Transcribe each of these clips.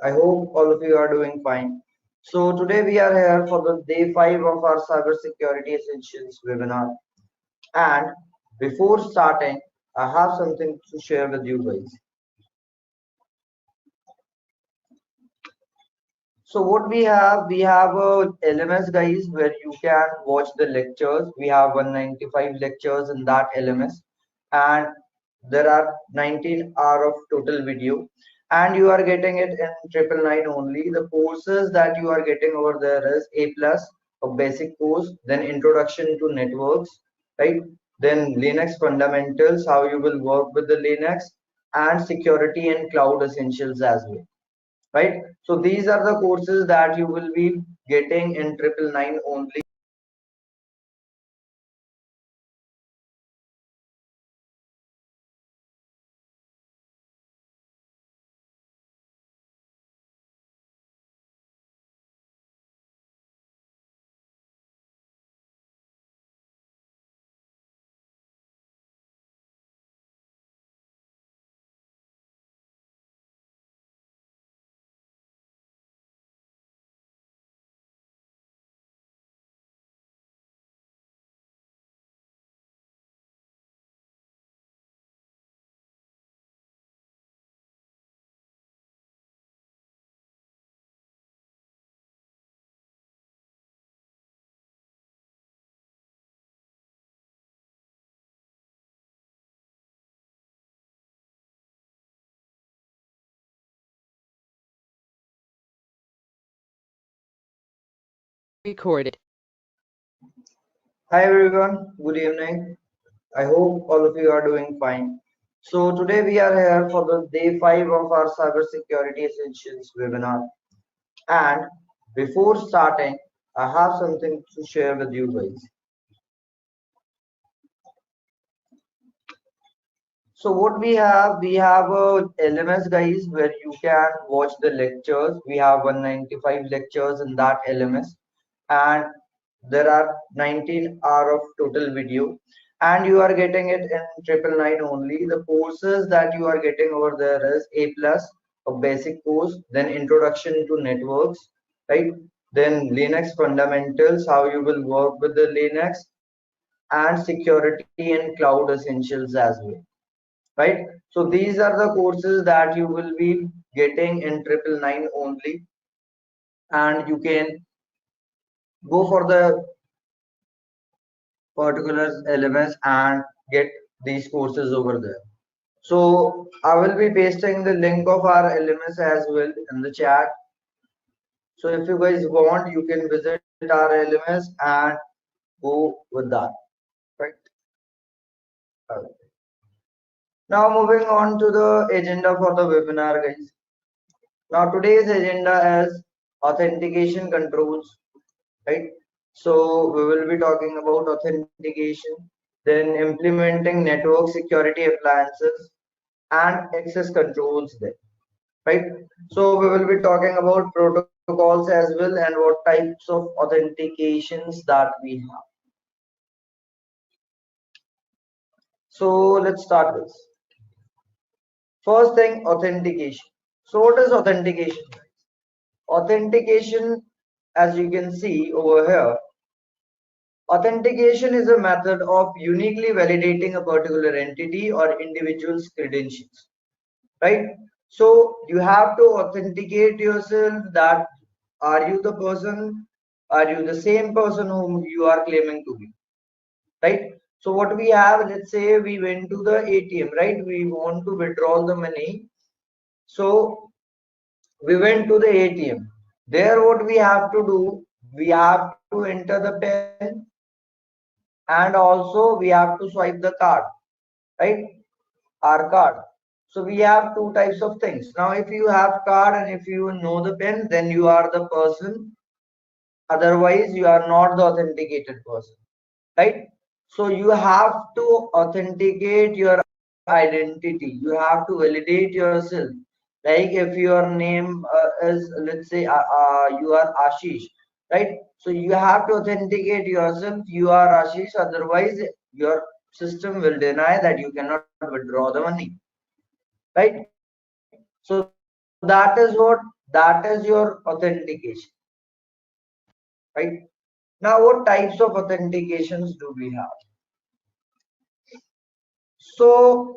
I hope all of you are doing fine. So today we are here for the day 5 of our Cybersecurity Essentials webinar. And before starting, I have something to share with you guys. So what we have a LMS guys where you can watch the lectures. We have 195 lectures in that LMS, and there are 19 hours of total video, and you are getting it in 999 only. The courses that you are getting over there is A plus, a basic course, then introduction to networks, right? Then Linux fundamentals, how you will work with the Linux, and security and cloud essentials as well, right? So these are the courses that you will be getting in 999 only. Recorded. Hi everyone, good evening. I hope all of you are doing fine. So today we are here for the day 5 of our cybersecurity essentials webinar. And before starting, I have something to share with you guys. So what we have a LMS guys where you can watch the lectures. We have 195 lectures in that LMS, and there are 19 hours of total video, and you are getting it in 999 only. The courses that you are getting over there is A plus, a basic course, then introduction to networks, right? Then Linux fundamentals, how you will work with the Linux, and security and cloud essentials as well, right? So these are the courses that you will be getting in 999 only, and you can go for the particular LMS and get these courses over there. So I will be pasting the link of our LMS as well in the chat. So if you guys want, you can visit our LMS and go with that, right? Okay. Now moving on to the agenda for the webinar, guys. Now today's agenda is authentication controls, right? So we will be talking about authentication, then implementing network security appliances and access controls there, right? So we will be talking about protocols as well and what types of authentications that we have. So let's start this. First thing, authentication. So what is authentication? Authentication, as you can see over here, authentication is a method of uniquely validating a particular entity or individual's credentials, right? So you have to authenticate yourself that are you the person, are you the same person whom you are claiming to be, right? So what we have, let's say we went to the ATM, right? We want to withdraw the money. So we went to the ATM. There what we have to do, we have to enter the PIN, and also we have to swipe the card, right? Our card. So we have two types of things. Now if you have card and if you know the PIN, then you are the person. Otherwise you are not the authenticated person, right? So you have to authenticate your identity. You have to validate yourself. Like if your name is, let's say you are Ashish, right? So you have to authenticate yourself, you are Ashish, otherwise your system will deny that you cannot withdraw the money, right? So that is what we have to do. That is your authentication, right? Now, what types of authentications do we have? So,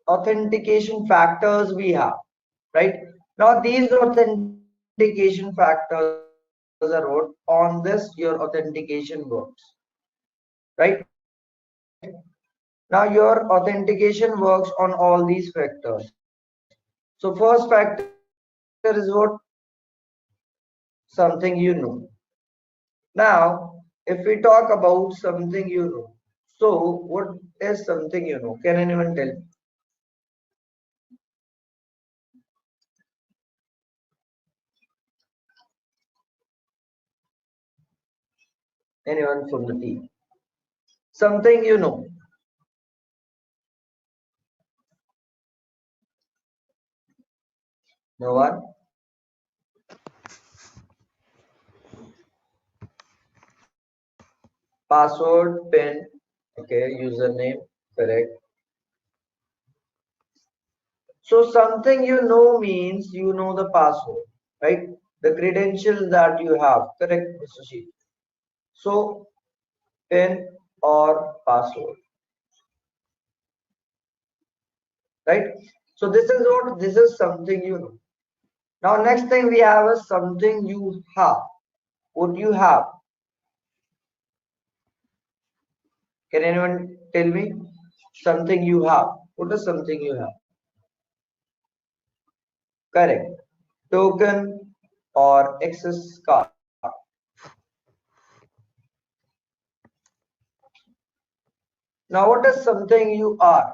authentication factors we have, right? Now, these authentication factors are wrote on this your authentication works, right? Now, your authentication works on all these factors. So, first factor is what? Something you know. Now, if we talk about something you know, so what is something you know? Can anyone tell me? Anyone from the team? Something you know. No one? Password, pin, okay, username, correct. So something you know means you know the password, right? The credentials that you have, correct, Mr. Sheet? So pin or password, right? So this is something you know. Now next thing we have is something you have. What you have? Can anyone tell me? Something you have. What is something you have? Correct. Token or access card. Now what is something you are?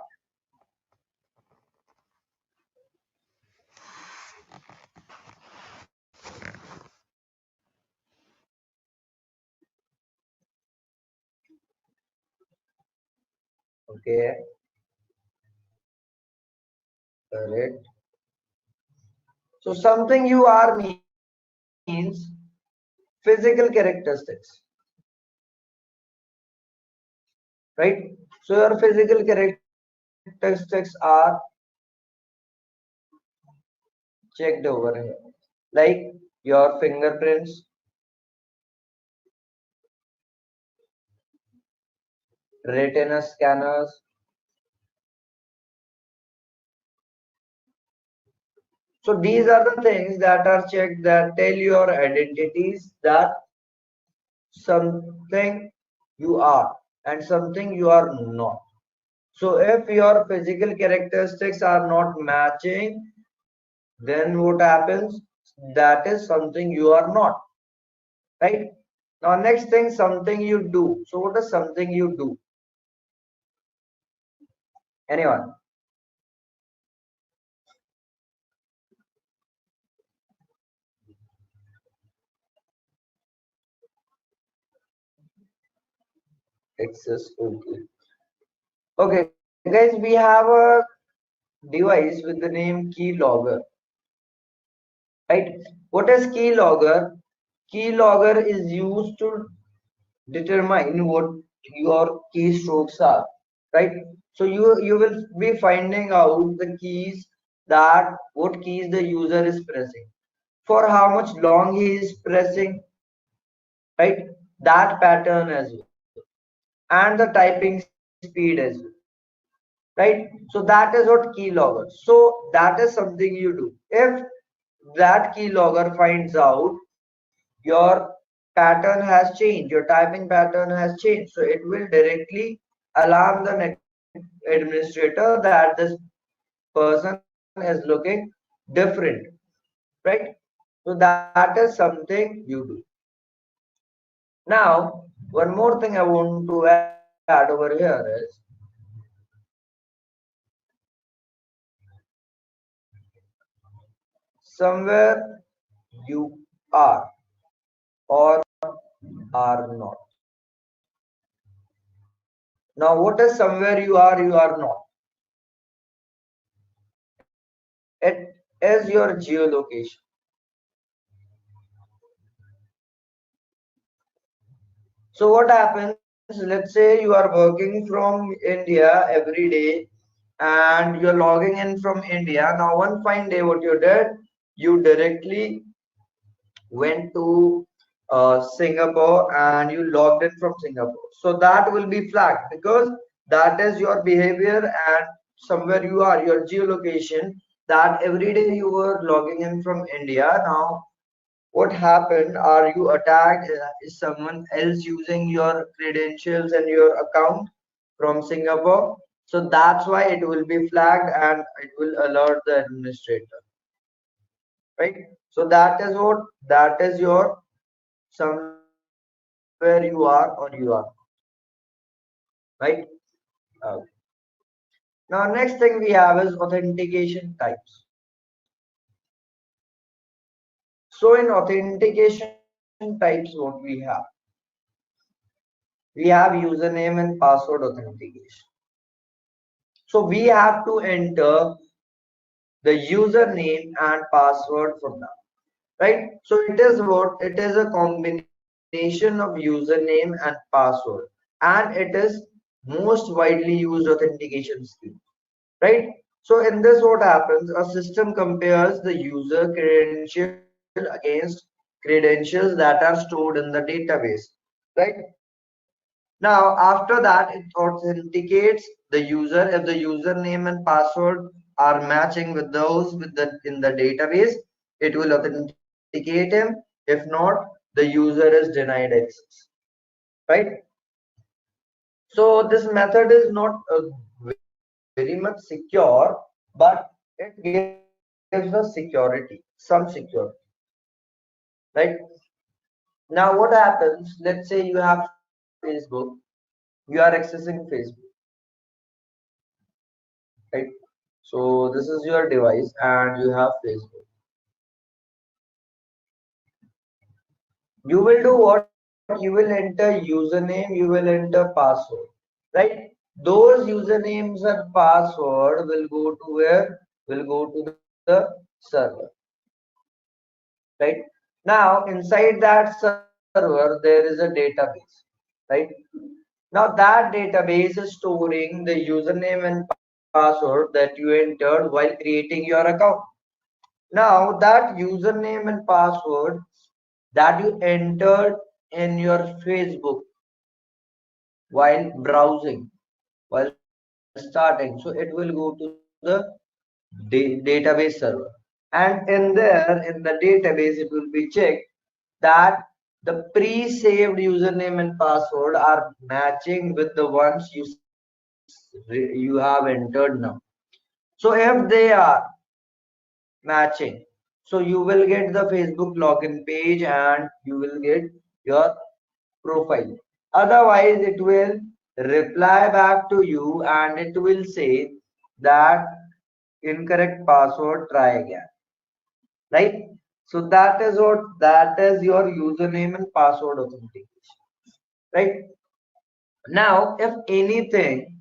Okay, correct. So something you are means physical characteristics, right? So your physical characteristics are checked over here, like your fingerprints, retina scanners. So these are the things that are checked that tell your identities that something you are and something you are not. So if your physical characteristics are not matching, then what happens? That is something you are not, right? Now next thing, something you do. So what is something you do? Anyone? Access, okay. Okay, guys, we have a device with the name keylogger, right? What is keylogger? Keylogger is used to determine what your keystrokes are, right? So you will be finding out the keys, that what keys the user is pressing, for how much long he is pressing, right? That pattern as well, and the typing speed as well, right? So that is what keylogger. So that is something you do. If that keylogger finds out your pattern has changed, your typing pattern has changed, so it will directly alarm the administrator that this person is looking different, right? So that is something you do. Now, one more thing I want to add over here is somewhere you are or are not. Now, what is somewhere you are, you are not? It is your geolocation. So what happens? Let's say you are working from India every day and you're logging in from India. Now one fine day what you did, you directly went to Singapore and you logged in from Singapore. So that will be flagged because that is your behavior and somewhere you are, your geolocation, that every day you were logging in from India. Now, what happened? Are you attacked? Is someone else using your credentials and your account from Singapore? So that's why it will be flagged and it will alert the administrator, right? So that is your somewhere you are or you are, right? Okay. Now next thing we have is authentication types. So in authentication types, what we have? We have username and password authentication. So we have to enter the username and password for that, right? So it is what? It is a combination of username and password, and it is most widely used authentication scheme, right? So in this, what happens? A system compares the user credential against credentials that are stored in the database, right? Now, after that, it authenticates the user if the username and password are matching with those in the database. It will authenticate him. If not, the user is denied access. Right? So this method is not very much secure, but it gives us security, some security. Right? Now, what happens? Let's say you have Facebook. You are accessing Facebook. Right? So this is your device and you have Facebook. You will do what? You will enter username, you will enter password, right? Those usernames and password will go to where? Will go to the server, right? Now inside that server there is a database, right? Now that database is storing the username and password that you entered while creating your account. Now that username and password that you entered in your Facebook while browsing, while starting, so it will go to the database server. And in there, in the database, it will be checked that the pre-saved username and password are matching with the ones you have entered now. So if they are matching, so you will get the Facebook login page and you will get your profile. Otherwise, it will reply back to you and it will say that incorrect password, try again. Right? So that is your username and password authentication. Right? Now, if anything,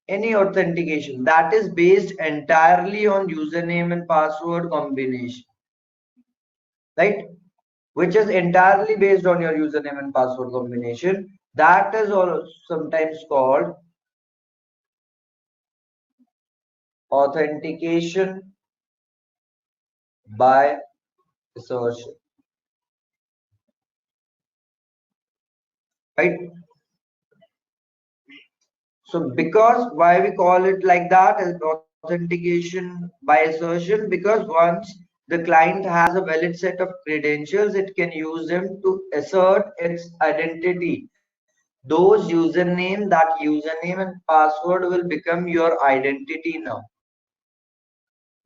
any authentication that is based entirely on username and password combination, right? Which is entirely based on your username and password combination, that is also sometimes called authentication by assertion, right? So because why we call it like that is authentication by assertion, because once the client has a valid set of credentials, it can use them to assert its identity. Those username and password will become your identity now,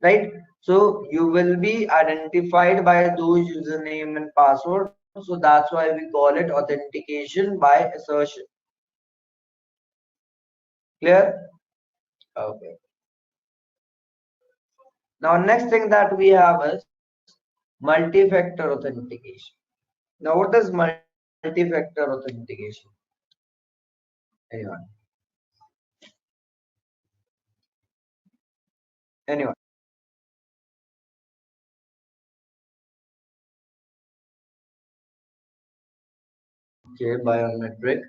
right? So you will be identified by those username and password. So that's why we call it authentication by assertion. Clear? Okay. Now next thing that we have is multi-factor authentication. Now what is multi-factor authentication? Anyone? Anyone? Okay, biometric.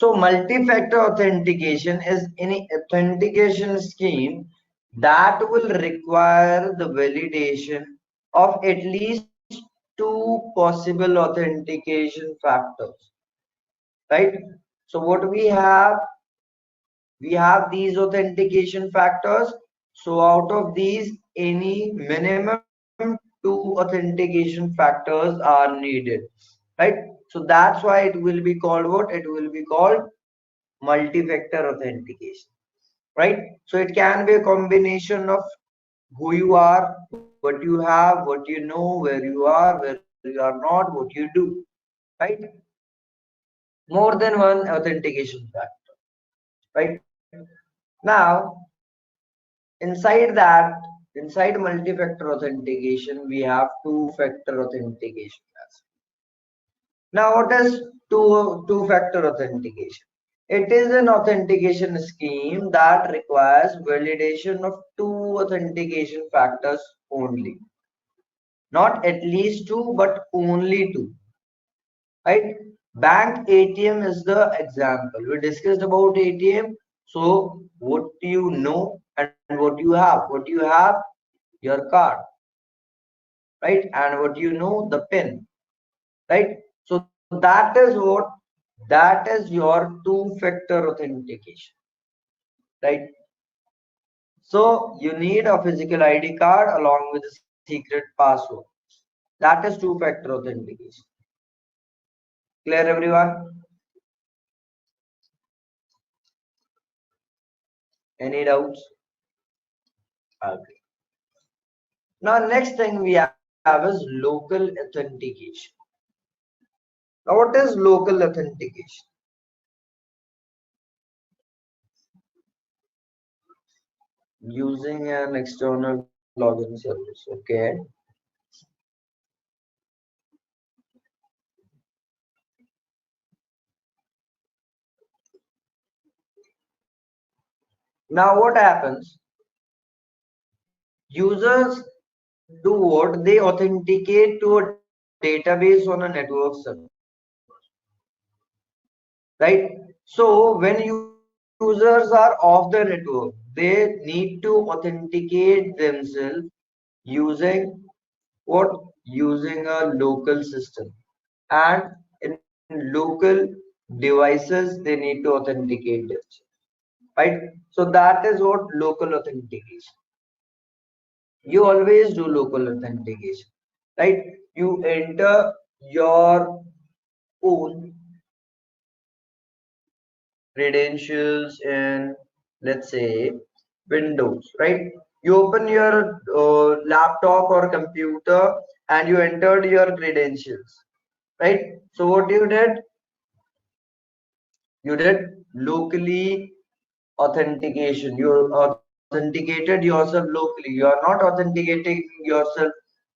So multi-factor authentication is any authentication scheme that will require the validation of at least two possible authentication factors, right? So what we have these authentication factors. So out of these, any minimum two authentication factors are needed, right? So that's why it will be called what? It will be called multi-factor authentication, right? So it can be a combination of who you are, what you have, what you know, where you are, where you are not, what you do, right? More than one authentication factor, right? Now, inside that, inside multi-factor authentication, we have two-factor authentication. Now, what is two-factor authentication? It is an authentication scheme that requires validation of two authentication factors only. Not at least two, but only two. Right? Bank ATM is the example. We discussed about ATM. So, what do you know and what you have? What you have? Your card. Right? And what you know? The PIN. Right? So, that is what? That is your two-factor authentication. Right? So you need a physical ID card along with a secret password. That is two-factor authentication. Clear, everyone? Any doubts? Okay. Now, next thing we have is local authentication. Now, what is local authentication? Using an external login service. Okay. Now, what happens? Users do what? They authenticate to a database on a network server. Right? So when users are off the network, they need to authenticate themselves using what? Using a local system, and in local devices they need to authenticate themselves, right? So that is what local authentication. You always do local authentication, right? You enter your own credentials in, let's say, Windows, right? You open your laptop or computer and you entered your credentials, right? So what you did? You did locally authentication. You authenticated yourself locally. You are not authenticating yourself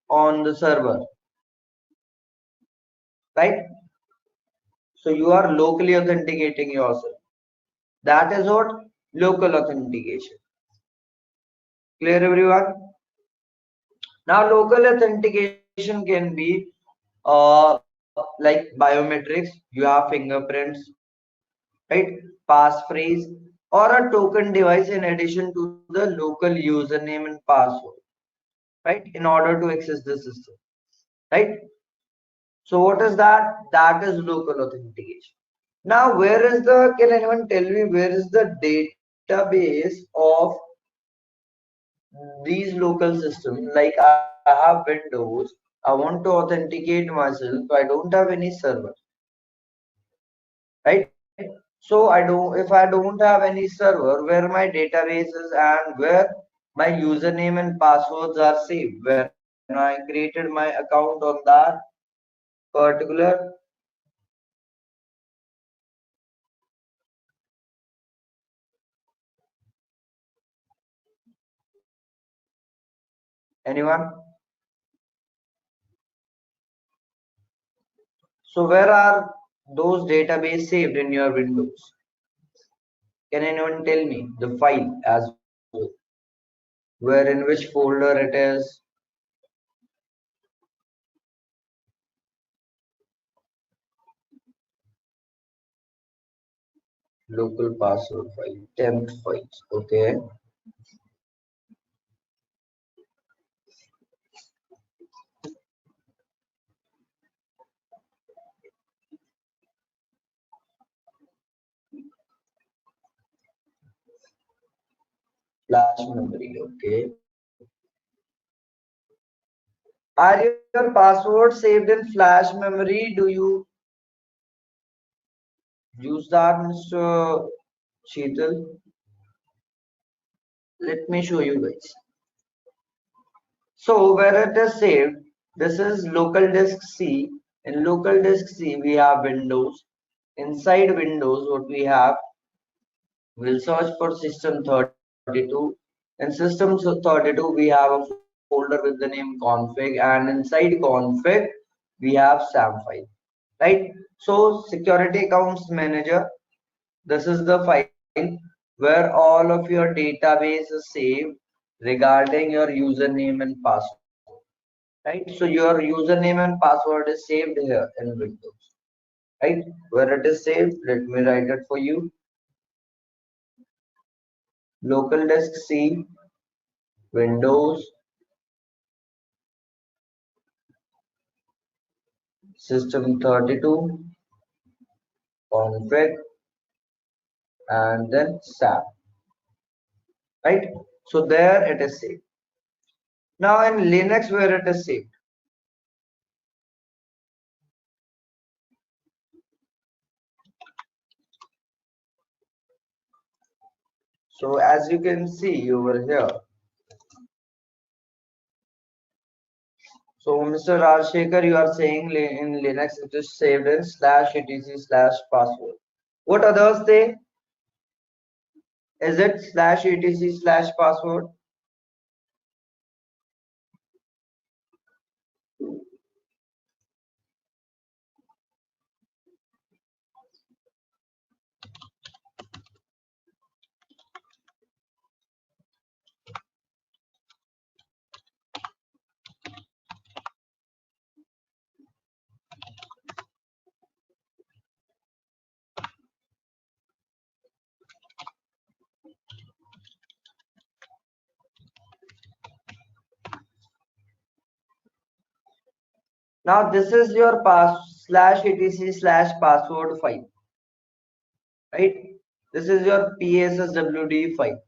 on the server, right? So you are locally authenticating yourself. That is what local authentication. Clear, everyone? Now, local authentication can be like biometrics. You have fingerprints, right? Passphrase or a token device in addition to the local username and password, right? In order to access the system, right? So what is that? That is local authentication. Now, where is the? Can anyone tell me where is the database of these local systems? Like I have Windows, I want to authenticate myself, so I don't have any server, right? So I don't, if I don't have any server where my database is and where my username and passwords are saved, when I created my account on that particular, anyone? So where are those database saved in your Windows? Can anyone tell me the file as well? Where, in which folder it is? local password file, temp files. Okay. Flash memory. Okay. Are your passwords saved in flash memory? Do you use that, Mr. Sheetal? Let me show you guys. So where it is saved, this is local disk C. In local disk C, we have Windows. Inside Windows, what we have, we'll search for system 32. In system 32, we have a folder with the name config, and inside config, we have SAM file, right? So security accounts manager, this is the file where all of your database is saved regarding your username and password, right? So your username and password is saved here in Windows, right? Where it is saved, let me write it for you. Local disk C, Windows, system 32, config, and then SAP, right? So there it is saved. Now in Linux, where it is saved. So as you can see over here, so Mr. Rajshekhar, you are saying in Linux it is saved in /etc/password. What others say? Is it /etc/password? Now this is your /etc/password file, right? This is your PSSWD file.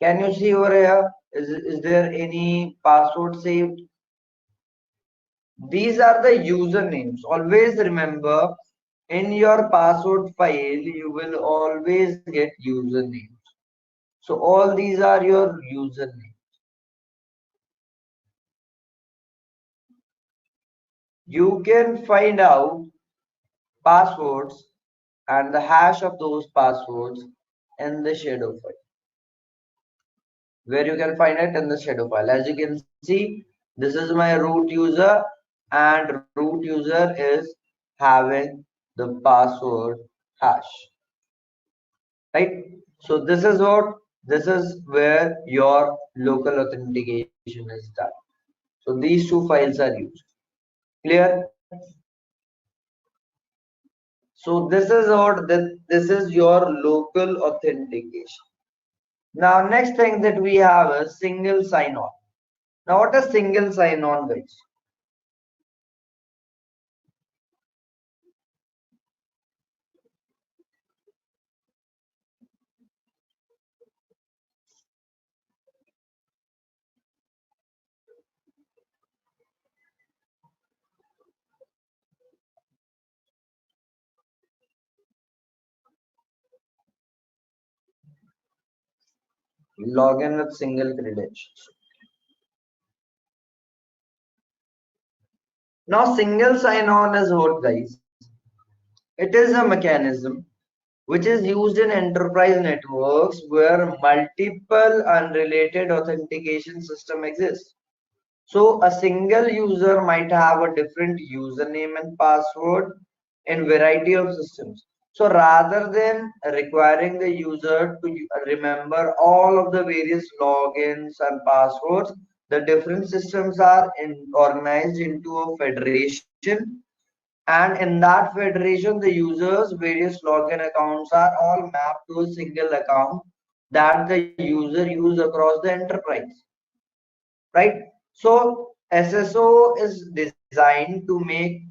Can you see over here? Is there any password saved? These are the usernames. Always remember, in your password file, you will always get usernames. So all these are your usernames. You can find out passwords and the hash of those passwords in the shadow file. Where you can find it in the shadow file. As you can see, this is my root user, and root user is having the password hash, right? So this is where your local authentication is done. So these two files are used. Clear? So this is your local authentication. Now next thing that we have is single sign-on. Now what is single sign-on, guys? Log in with single credentials. Now single sign-on is what, guys? It is a mechanism which is used in enterprise networks where multiple unrelated authentication system exists. So a single user might have a different username and password in variety of systems. So rather than requiring the user to remember all of the various logins and passwords, the different systems are organized into a federation, And in that federation, the users' various login accounts are all mapped to a single account that the user use across the enterprise. Right? So SSO is designed to make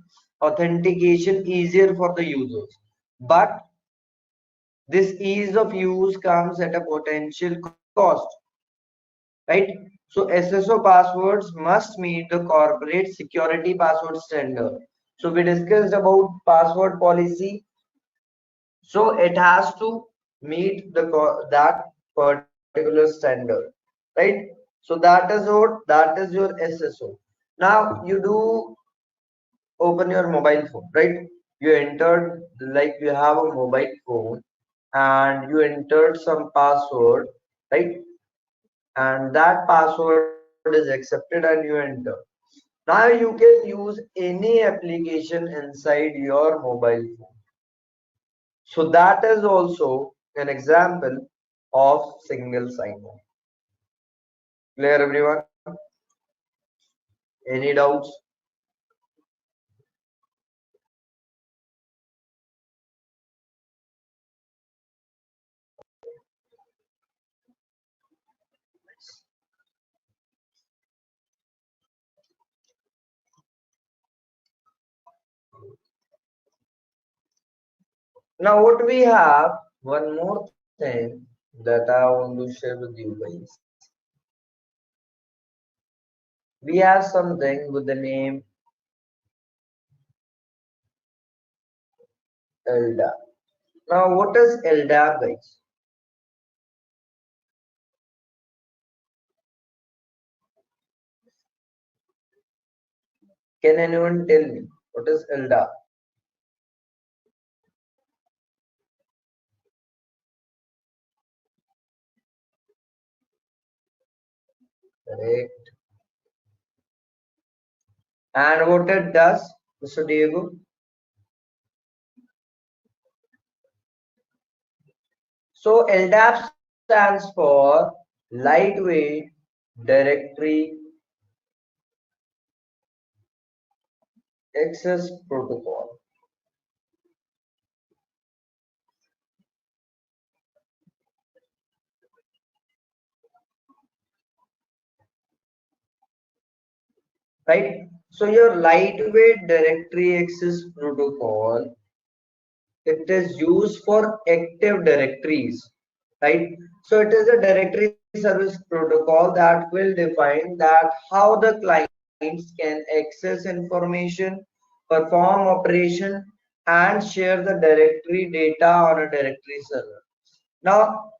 authentication easier for the users. But this ease of use comes at a potential cost. Right? So SSO passwords must meet the corporate security password standard. So we discussed about password policy. So it has to meet that particular standard, right? So that is your SSO. Now you do open your mobile phone, right? You entered, like you have a mobile phone and you entered some password, right? And that password is accepted and you enter. Now you can use any application inside your mobile phone. So that is also an example of single sign-on. Clear everyone? Any doubts? Now what we have, one more thing that I want to share with you guys. We have something with the name LDAP. Now what is LDAP, guys? Can anyone tell me what is LDAP? Correct. And what it does, Mr. Diego? So LDAP stands for Lightweight Directory Access Protocol. Right? So your lightweight directory access protocol, it is used for active directories, right? So it is a directory service protocol that will define that how the clients can access information, perform operation, and share the directory data on a directory server. Now,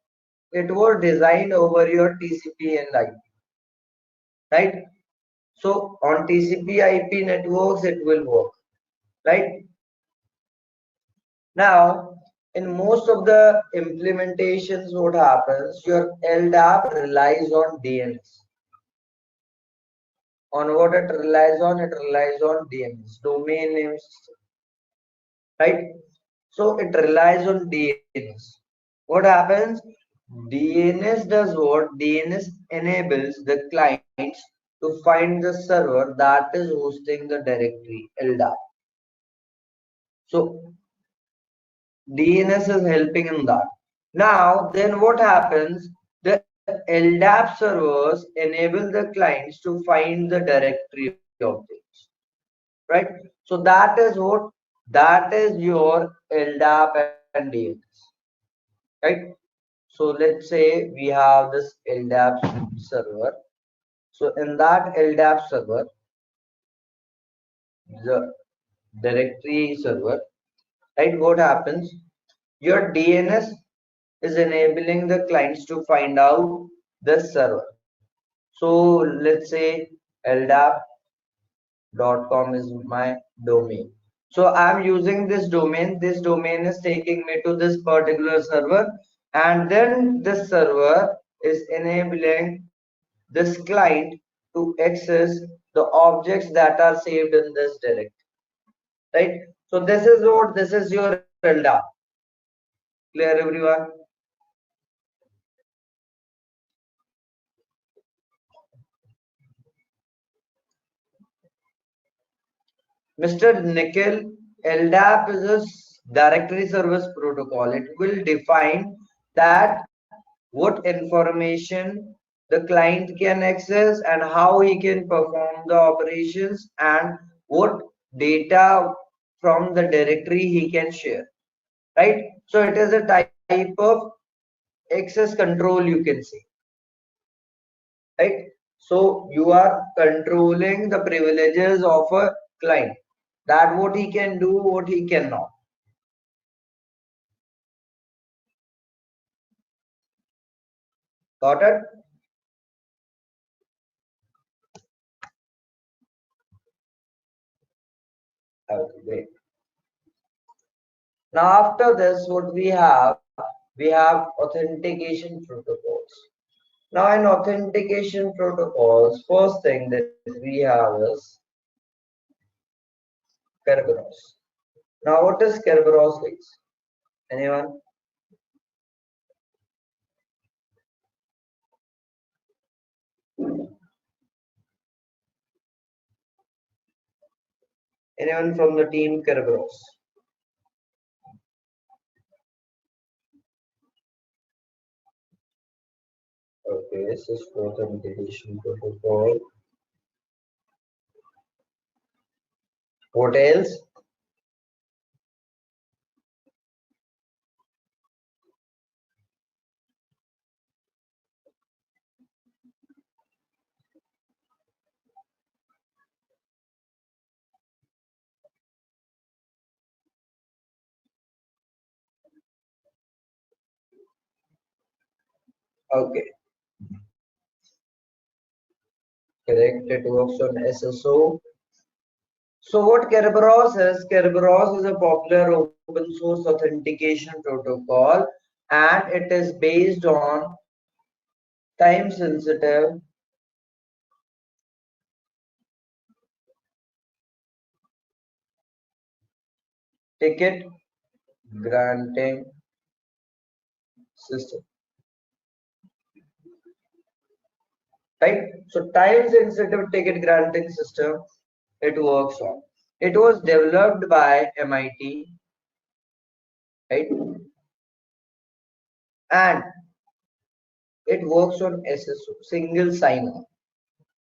it was designed over your TCP and IP, right? So on TCP IP networks, it will work, right? Now, in most of the implementations, what happens, your LDAP relies on DNS. On what it relies on? It relies on DNS, domain name system, right? So it relies on DNS. What happens? DNS does what? DNS enables the clients to find the server that is hosting the directory LDAP. So DNS is helping in that. Now, then what happens? The LDAP servers enable the clients to find the directory objects, right? So that is what, that is your LDAP and DNS, right? So let's say we have this LDAP server. So in that LDAP server, the directory server, right? What happens? Your DNS is enabling the clients to find out the server. So let's say ldap.com is my domain. So I'm using this domain. This domain is taking me to this particular server, and then this server is enabling this client to access the objects that are saved in this directory. Right? So this is what, this is your LDAP. Clear everyone? Mr. Nikhil LDAP is a directory service protocol. It will define that what information the client can access and how he can perform the operations and what data from the directory he can share, right? So it is a type of access control, you can say, right? So you are controlling the privileges of a client, that what he can do, what he cannot. Got it? Okay, great. Now after this, what we have authentication protocols. Now in authentication protocols, first thing that we have is Kerberos. Now what is Kerberos, guys? Anyone? Anyone from the team Kerberos? Okay, Cisco authentication protocol. What else? Okay, correct. It works on SSO. So what Kerberos is? Kerberos is a popular open source authentication protocol, and it is based on time sensitive ticket granting system, right? So time sensitive ticket granting system it works on. It was developed by MIT, right? And it works on SSO, single sign-on.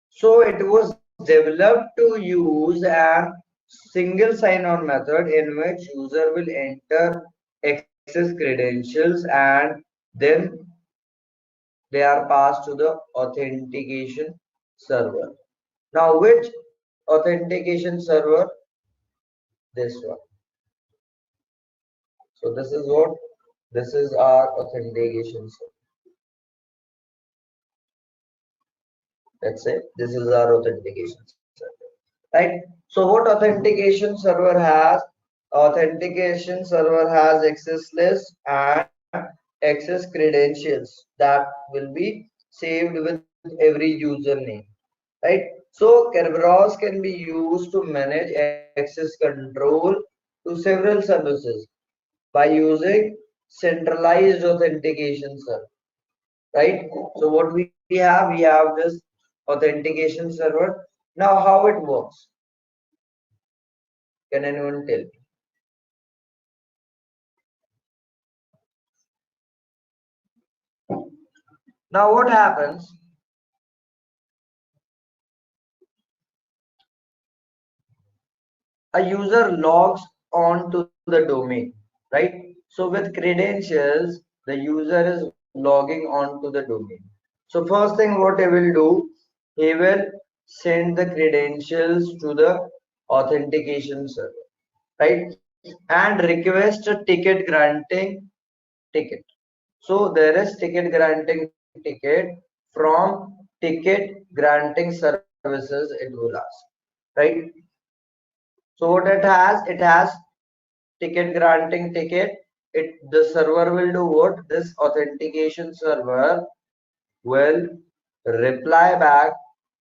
So it was developed to use a single sign-on method in which user will enter access credentials and then they are passed to the authentication server. Now, which authentication server? This one. So this is what? This is our authentication server. Let's say this is our authentication server, right? So what authentication server has? Authentication server has access list and access credentials that will be saved with every username, right? So Kerberos can be used to manage access control to several services by using centralized authentication server, right? So what we have this authentication server. Now how it works? Can anyone tell me? Now what happens? A user logs on to the domain, right? So with credentials, the user is logging on to the domain. So first thing what he will do, he will send the credentials to the authentication server, right? And request a ticket granting ticket. So there is ticket granting ticket from ticket granting services it will ask, right? So what it has ticket granting ticket. It the server will do what? This authentication server will reply back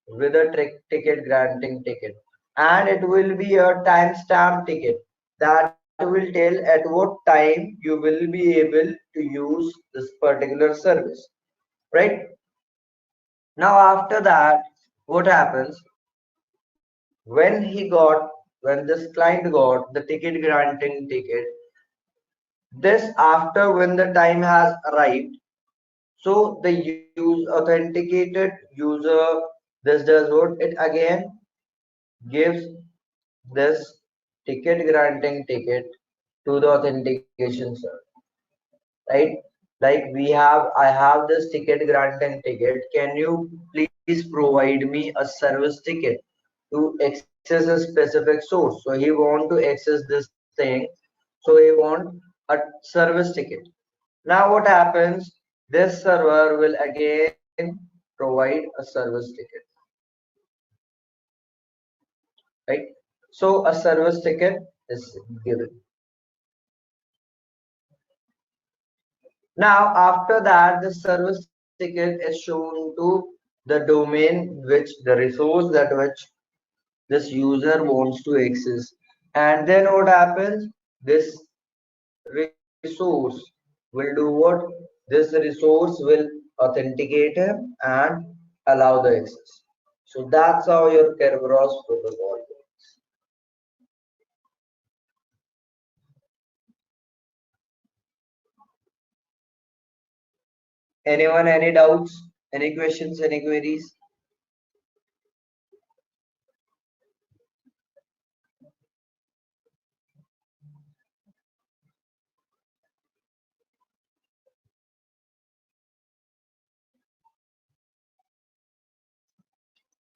with a ticket granting ticket, and it will be a timestamp ticket that will tell at what time you will be able to use this particular service, right? Now after that, what happens when he got when this client got the ticket granting ticket, this after when the time has arrived, so the authenticated user, this does what? It again gives this ticket granting ticket to the authentication server, right? Like I have this ticket granting ticket. Can you please provide me a service ticket to access a specific source? So he want to access this thing. So he want a service ticket. Now what happens? This server will again provide a service ticket, right? So a service ticket is given. Now after that, the service ticket is shown to the domain which the resource that which this user wants to access. And then what happens? This resource will do what? This resource will authenticate him and allow the access. So that's how your Kerberos protocol works. Anyone, any doubts, any questions, any queries?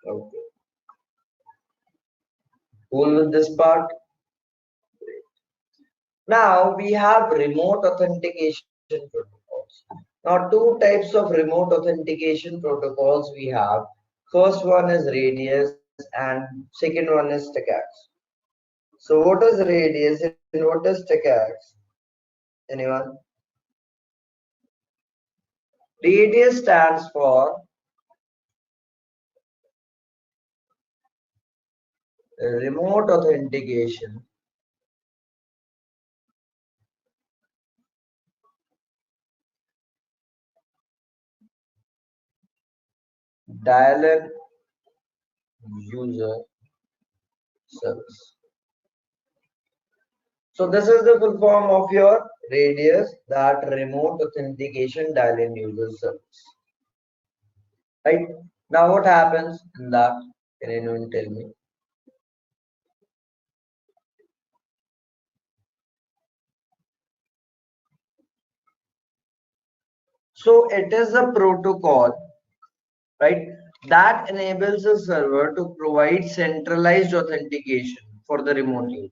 Okay. Cool with this part? Now we have remote authentication protocols. Now two types of remote authentication protocols we have. First one is radius and second one is TACACS. So what is radius and what is TACACS? Anyone? Radius stands for remote authentication dial-in user service. So this is the full form of your radius, that remote authentication dial-in user service. Right? Now what happens in that? Can anyone tell me? So it is a protocol, right, that enables a server to provide centralized authentication for the remote user.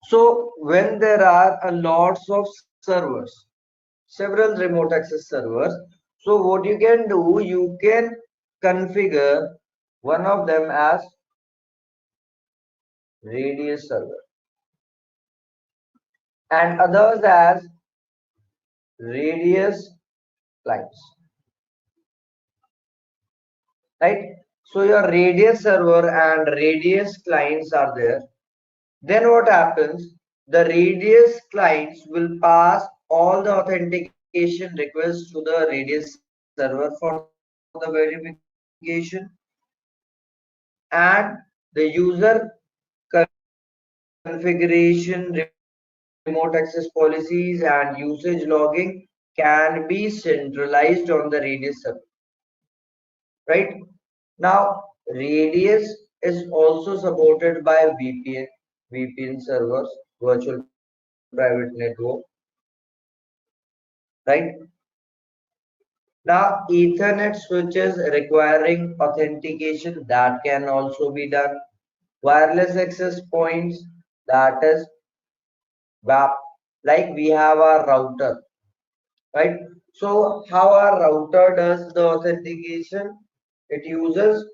So when there are a lots of servers, several remote access servers, so what you can do, you can configure one of them as radius server and others as radius clients, right? So your radius server and radius clients are there. Then what happens? The radius clients will pass all the authentication requests to the radius server for the verification, and the user configuration, remote access policies, and usage logging can be centralized on the radius server, right? Now, radius is also supported by VPN servers, virtual private network, right? Now, Ethernet switches requiring authentication, that can also be done. Wireless access points, that is WAP, like we have our router, right? So how our router does the authentication? It uses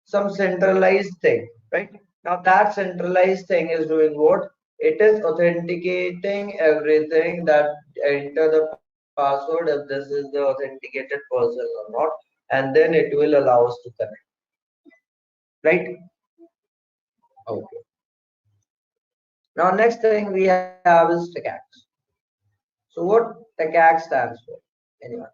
some centralized thing, right? Now that centralized thing is doing what? It is authenticating everything that enter the password if this is the authenticated person or not, and then it will allow us to connect, right? Okay. Now next thing we have is TACACS. So what TACACS stands for? Anyone?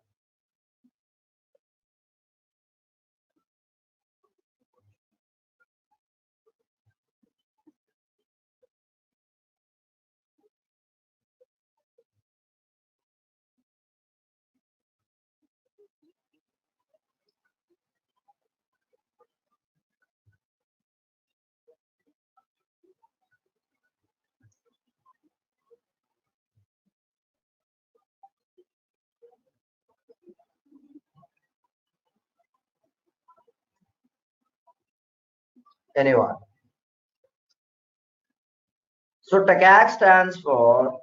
anyone. So TACAC stands for,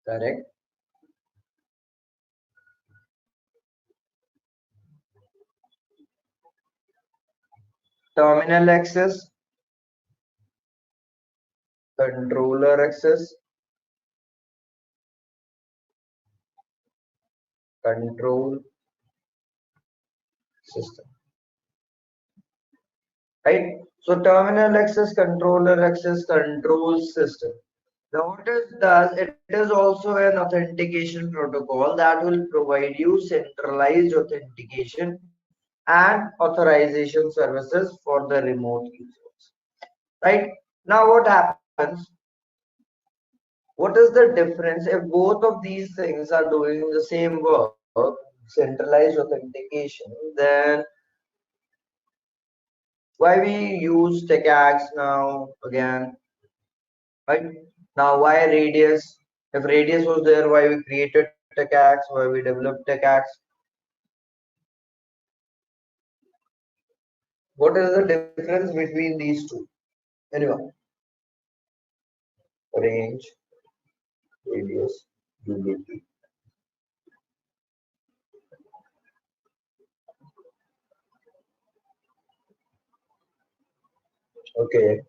correct, terminal access, controller access, control system, right? So terminal access, controller access, control system. Now what it does, it is also an authentication protocol that will provide you centralized authentication and authorization services for the remote users, right? Now what happens? What is the difference if both of these things are doing the same work, centralized authentication, then why we use TACACs now again, right? Now why Radius? If Radius was there, why we created TACACs, why we developed TACACs? What is the difference between these two? Anyway, range, radius, UDP. Okay.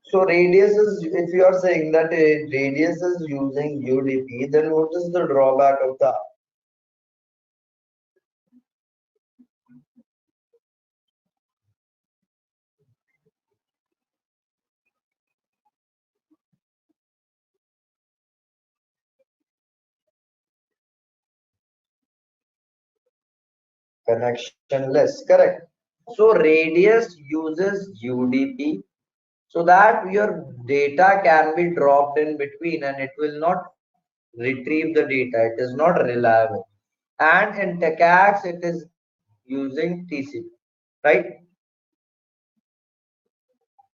So radius is, if you are saying that a radius is using UDP, then what is the drawback of that? Connectionless, correct. So radius uses UDP so that your data can be dropped in between and it will not retrieve the data. It is not reliable. And in TACACS, it is using TCP, right?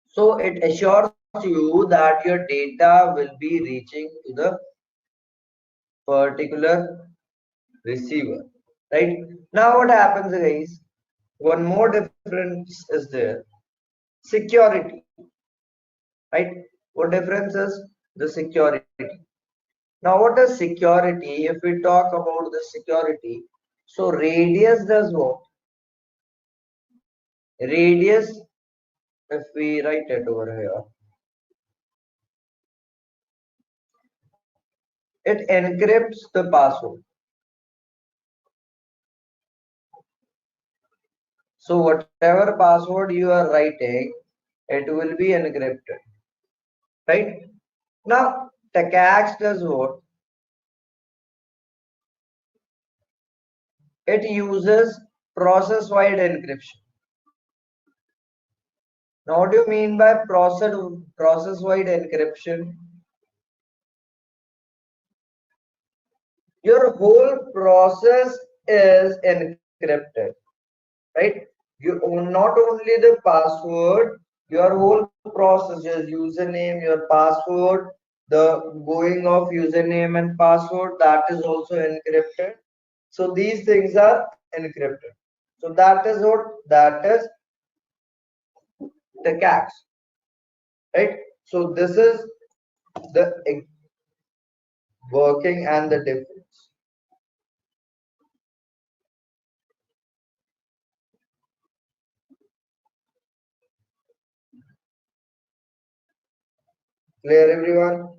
So it assures you that your data will be reaching to the particular receiver, right? Now what happens, guys? One more difference is there. Security, right? What difference is the security? Now what is security? If we talk about the security, so radius does what? Radius, if we write it over here, it encrypts the password. So whatever password you are writing, it will be encrypted, right? Now TACACS does what? It uses process-wide encryption. Now what do you mean by process-wide encryption? Your whole process is encrypted, right? You own not only the password, your whole process, your username, your password, the going of username and password, that is also encrypted. So these things are encrypted. So that is what, that is the CAX, right? So this is the working and the difference. Clear, everyone?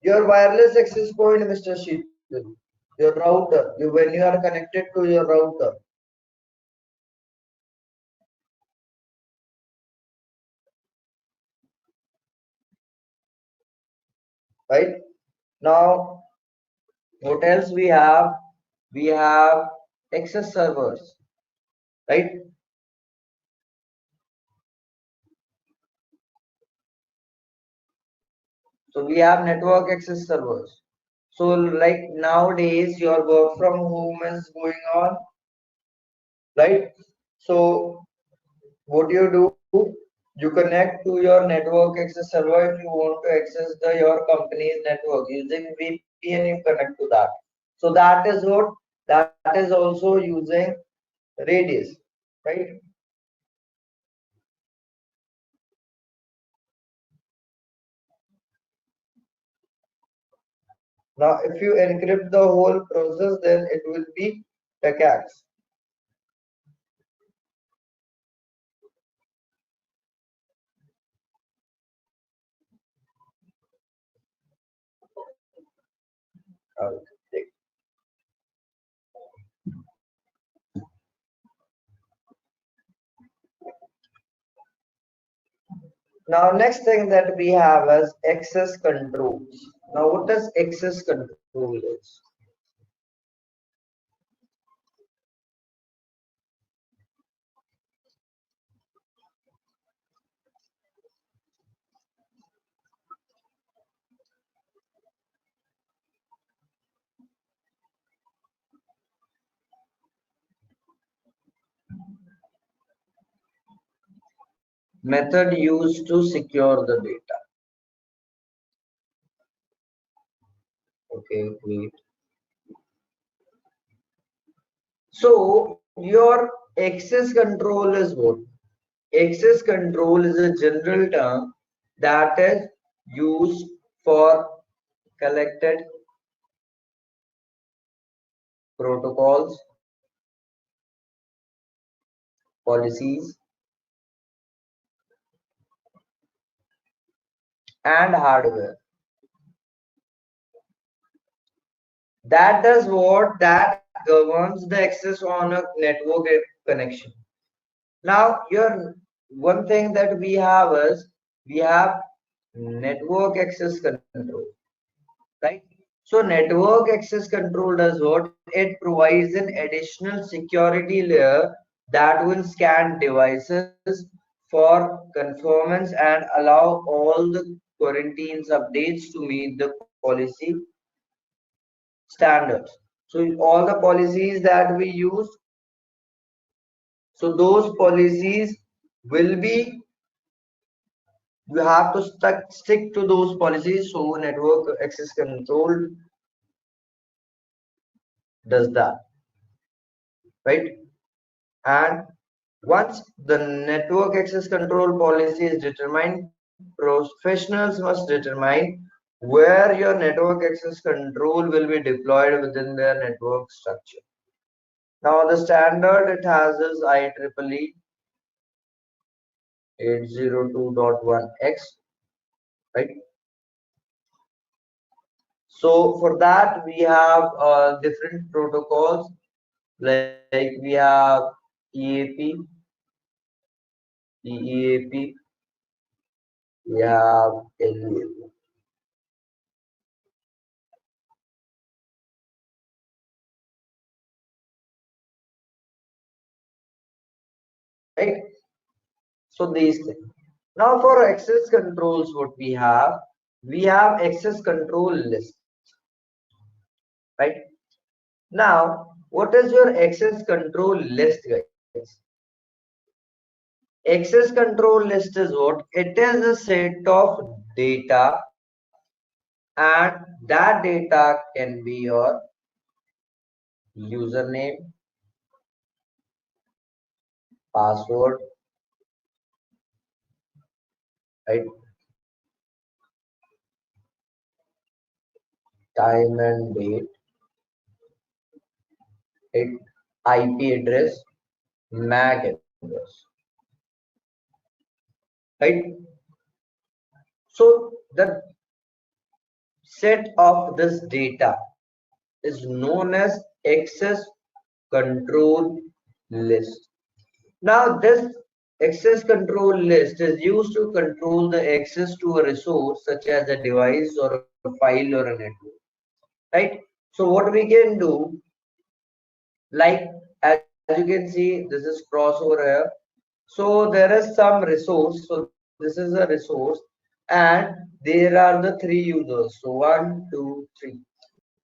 Your wireless access point, Mr. Sheetal, your router, when you are connected to your router, right? Now, what else we have? We have access servers, right? So we have network access servers. So like nowadays, your work from home is going on, right? So what do? You connect to your network access server if you want to access your company's network using VPN. You connect to that. So that is what, that is also using radius, right? Now, if you encrypt the whole process, then it will be attacks. Okay. Now, next thing that we have is access controls. Now, what does access control is? Method used to secure the data. Okay, great. So your access control is what? Access control is a general term that is used for collected protocols, policies, and hardware. That does what? That governs the access on a network connection. Now, your one thing that we have is we have network access control, right? So network access control does what? It provides an additional security layer that will scan devices for conformance and allow all the quarantines updates to meet the policy standards. So all the policies that we use, so those policies will be, you have to stick to those policies. So network access control does that, right? And once the network access control policy is determined, professionals must determine where your network access control will be deployed within their network structure. Now the standard it has is IEEE 802.1x, right? So for that we have different protocols, like we have EAP, EEAP, we have LEAP, right? So these things. Now for access controls, what we have access control list, right? Now, what is your access control list, guys? Access control list is what? It is a set of data, and that data can be your username, password, right? Time and date, right? IP address, MAC address, right? So the set of this data is known as access control list. Now, this access control list is used to control the access to a resource such as a device or a file or a network, right? So what we can do, like as you can see, this is crossover here. So there is some resource. So this is a resource, and there are the three users. So one, two, three.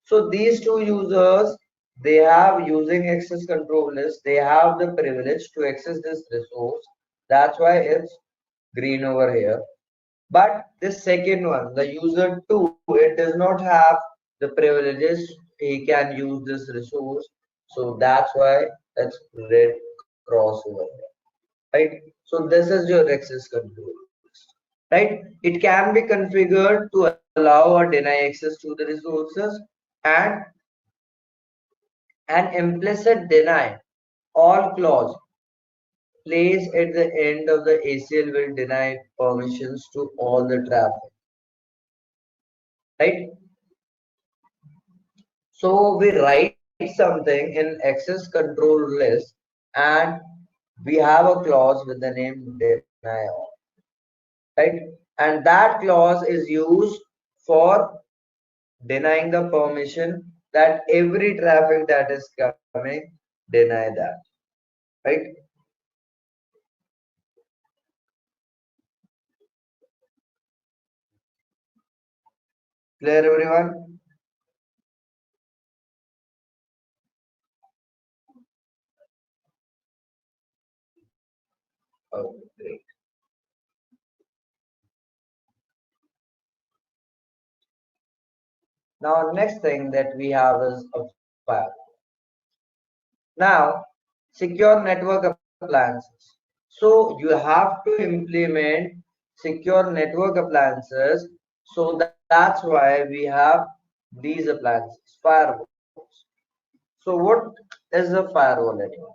So these two users, they have using access control list, they have the privilege to access this resource. That's why it's green over here. But this second one, the user 2, it does not have the privileges. He can use this resource. So that's why that's red cross over here. Right? So this is your access control list. Right? It can be configured to allow or deny access to the resources, and an implicit deny all clause placed at the end of the ACL will deny permissions to all the traffic. Right? So we write something in access control list, and we have a clause with the name deny all, right? And that clause is used for denying the permission that every traffic that is coming, deny that, right? Clear, everyone? Oh, great. Now, next thing that we have is a file. Now, secure network appliances. So you have to implement secure network appliances. So that's why we have these appliances, firewalls. So what is a firewall anyway?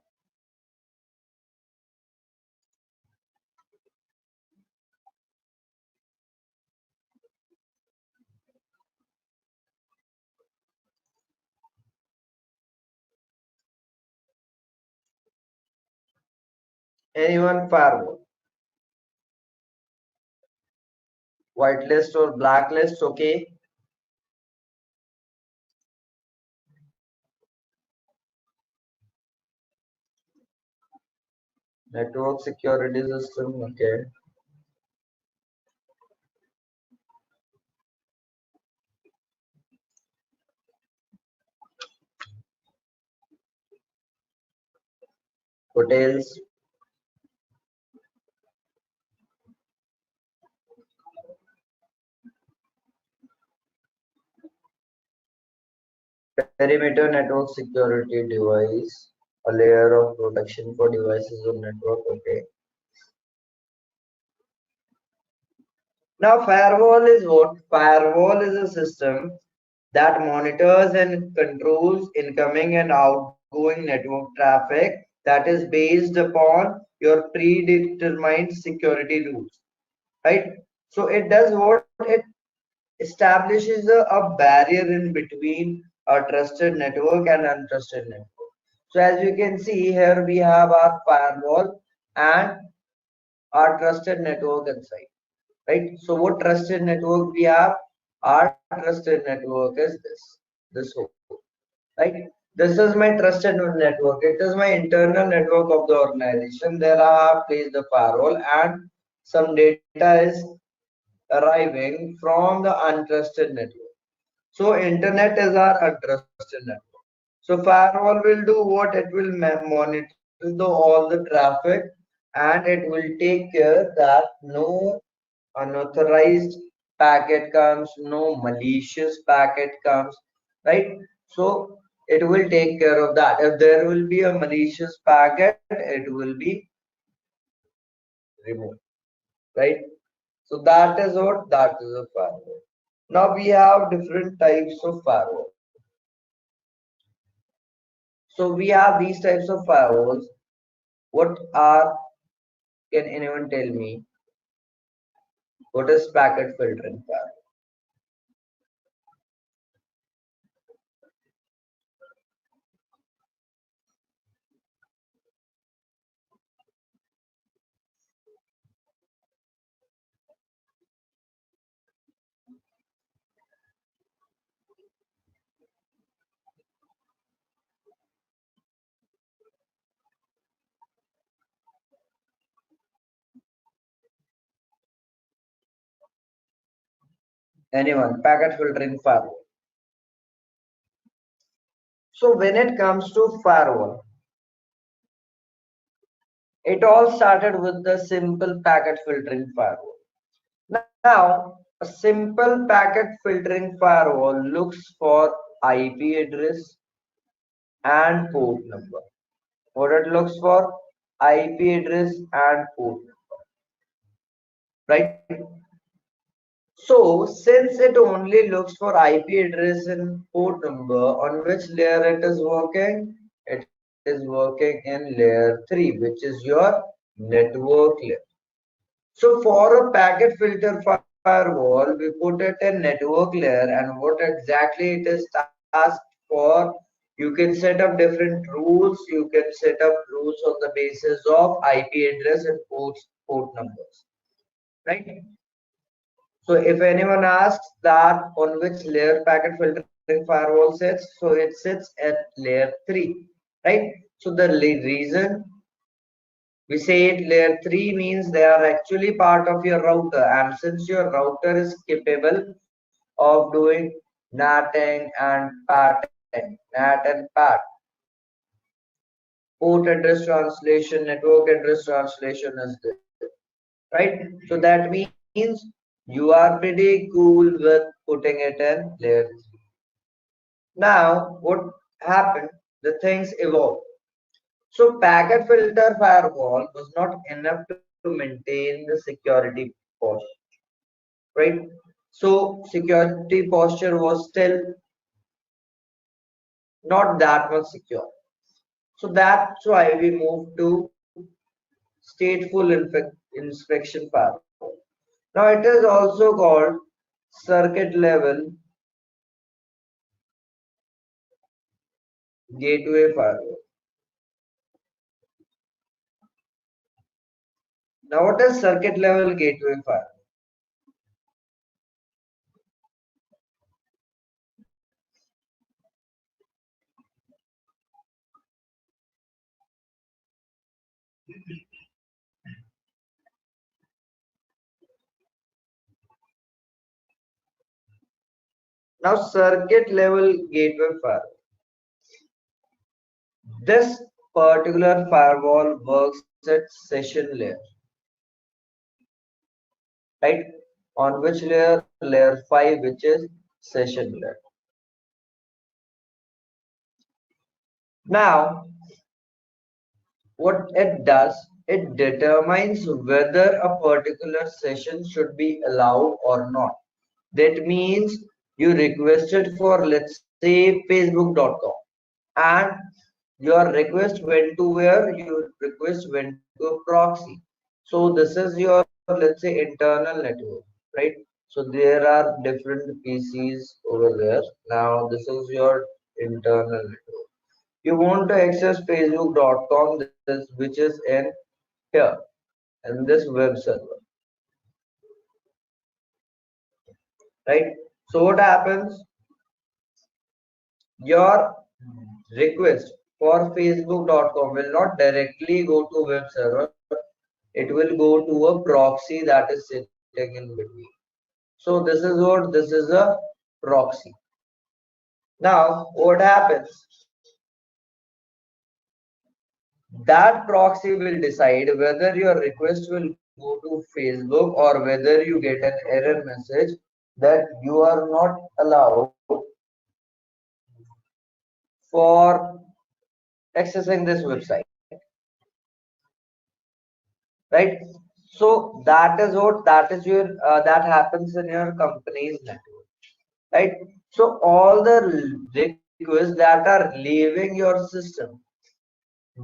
Anyone firewall? Whitelist or blacklist, okay? Network security system, okay. Hotels, perimeter network security device, a layer of protection for devices on network, okay. Now, firewall is what? Firewall is a system that monitors and controls incoming and outgoing network traffic that is based upon your predetermined security rules, right? So it does what? It establishes a barrier in between a trusted network and untrusted network. So as you can see here, we have our firewall and our trusted network inside, right? So what trusted network we have? Our trusted network is this whole, right? This is my trusted network. It is my internal network of the organization. There I have placed the firewall, and some data is arriving from the untrusted network. So internet is our untrusted network. So firewall will do what? It will monitor all the traffic, and it will take care that no unauthorized packet comes, no malicious packet comes, right? So it will take care of that. If there will be a malicious packet, it will be removed, right? So that is what? That is a firewall. Now we have different types of firewall. So we have these types of firewalls. What are, can anyone tell me, what is packet filtering firewall? Anyone? Packet filtering firewall. So when it comes to firewall, It all started with the simple packet filtering firewall. Now, a simple packet filtering firewall looks for IP address and port number. What it looks for? IP address and port number, right? So, since it only looks for IP address and port number, on which layer it is working? It is working in layer 3, which is your network layer. So, for a packet filter firewall, we put it in network layer, and what exactly it is tasked for? You can set up different rules. You can set up rules on the basis of IP address and port numbers, right? So if anyone asks that on which layer packet filtering firewall sits, so it sits at layer 3, right? So the reason we say it layer 3 means they are actually part of your router, and since your router is capable of doing NATing and patting, NAT and PAT, port address translation, network address translation is there, right? So that means you are pretty cool with putting it in layer 3. Now, what happened? The things evolved. So, packet filter firewall was not enough to maintain the security posture, right? So, security posture was still not that much secure. So, that's why we moved to stateful inspection firewall. Now, it is also called circuit level gateway firewall. Now, what is circuit level gateway firewall? Now, circuit level gateway firewall. This particular firewall works at session layer, right? On which layer? Layer 5, which is session layer. Now, what it does, it determines whether a particular session should be allowed or not. That means you requested for, let's say, facebook.com, and your request went to where? Your request went to a proxy. So this is your, let's say, internal network, right? So there are different PCs over there. Now this is your internal network. You want to access facebook.com, this which is in here, in this web server, right? So what happens? Your request for facebook.com will not directly go to web server. It will go to a proxy that is sitting in between. So this is what, this is a proxy. Now what happens? That proxy will decide whether your request will go to Facebook or whether you get an error message that you are not allowed for accessing this website, right? So that is what, that is your that happens in your company's network, right? So all the requests that are leaving your system,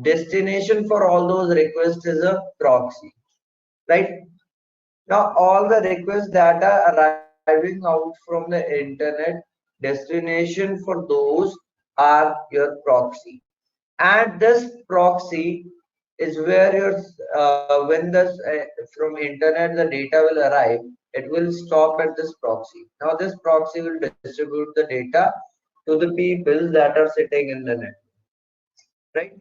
destination for all those requests is a proxy, right? Now all the requests that are arriving out from the internet, destination for those are your proxy, and this proxy is where your when the from internet the data will arrive, it will stop at this proxy. Now this proxy will distribute the data to the people that are sitting in the net, right?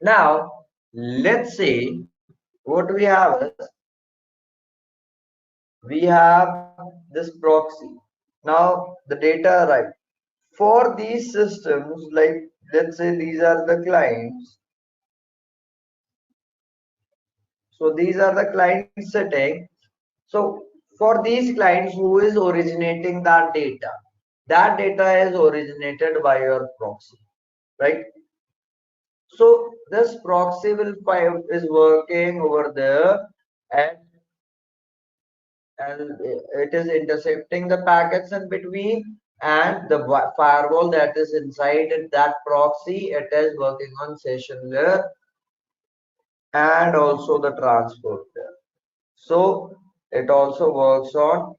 Now let's say what we have is, we have this proxy. Now the data arrive for these systems, like let's say these are the clients. So these are the client setting. So for these clients, who is originating that data? That data is originated by your proxy, right? So this proxy will is working over there, and it is intercepting the packets in between, and the firewall that is inside that proxy, it is working on session layer and also the transport layer. So it also works on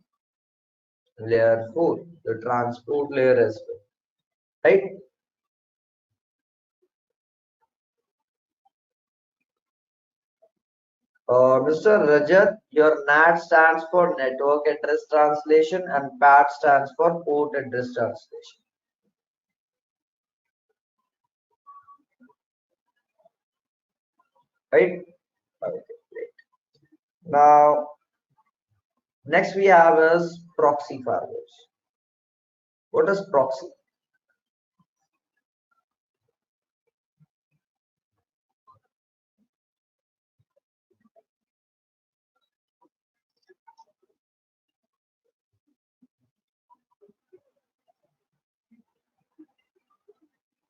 layer 4, the transport layer as well, right? Mr. Rajat, your NAT stands for Network Address Translation and PAT stands for Port Address Translation, right? Okay, great. Now, next we have is proxy firewalls. What is proxy?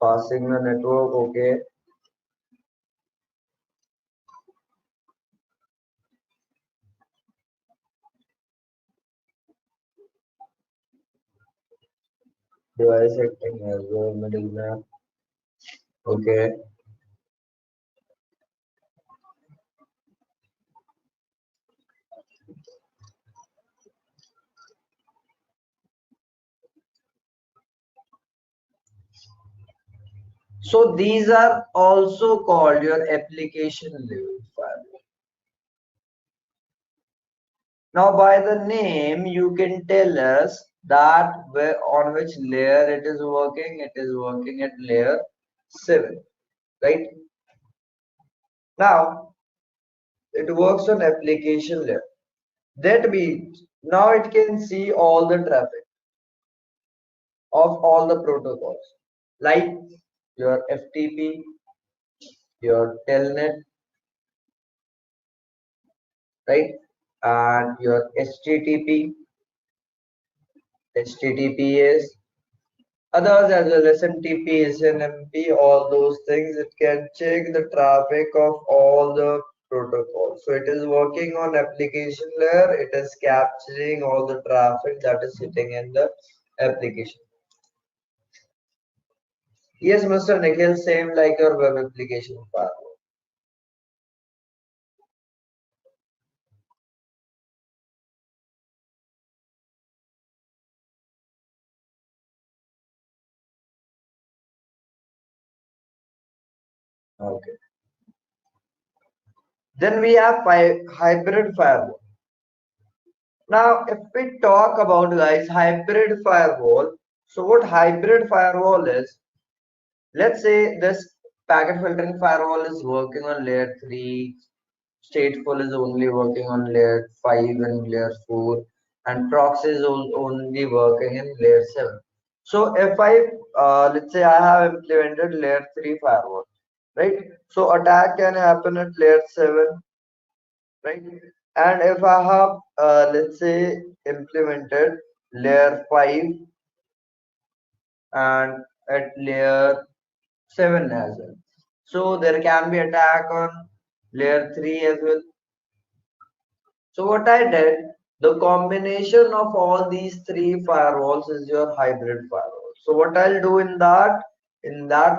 Passing the network, okay. Device acting as well, middleman, okay. So these are also called your application level firewall. Now by the name, you can tell us that where on which layer it is working. It is working at layer 7, right? Now it works on application layer. That means now it can see all the traffic of all the protocols, like your FTP, your telnet, right? And your HTTP, HTTPS, others as well, SMTP, SNMP, all those things. It can check the traffic of all the protocols. So it is working on application layer. It is capturing all the traffic that is sitting in the application. Yes, Mr. Nikhil, same like your web application firewall. Okay. Then we have hybrid firewall. Now, if we talk about guys hybrid firewall, so what hybrid firewall is, let's say this packet filtering firewall is working on layer 3, stateful is only working on layer 5 and layer 4, and proxy is only working in layer 7. So if I, let's say I have implemented layer 3 firewall, right? So attack can happen at layer 7, right? And if I have, let's say, implemented layer 5 and at layer 7 as well. So there can be attack on layer 3 as well. So what I did, the combination of all these three firewalls is your hybrid firewall. So what I'll do in that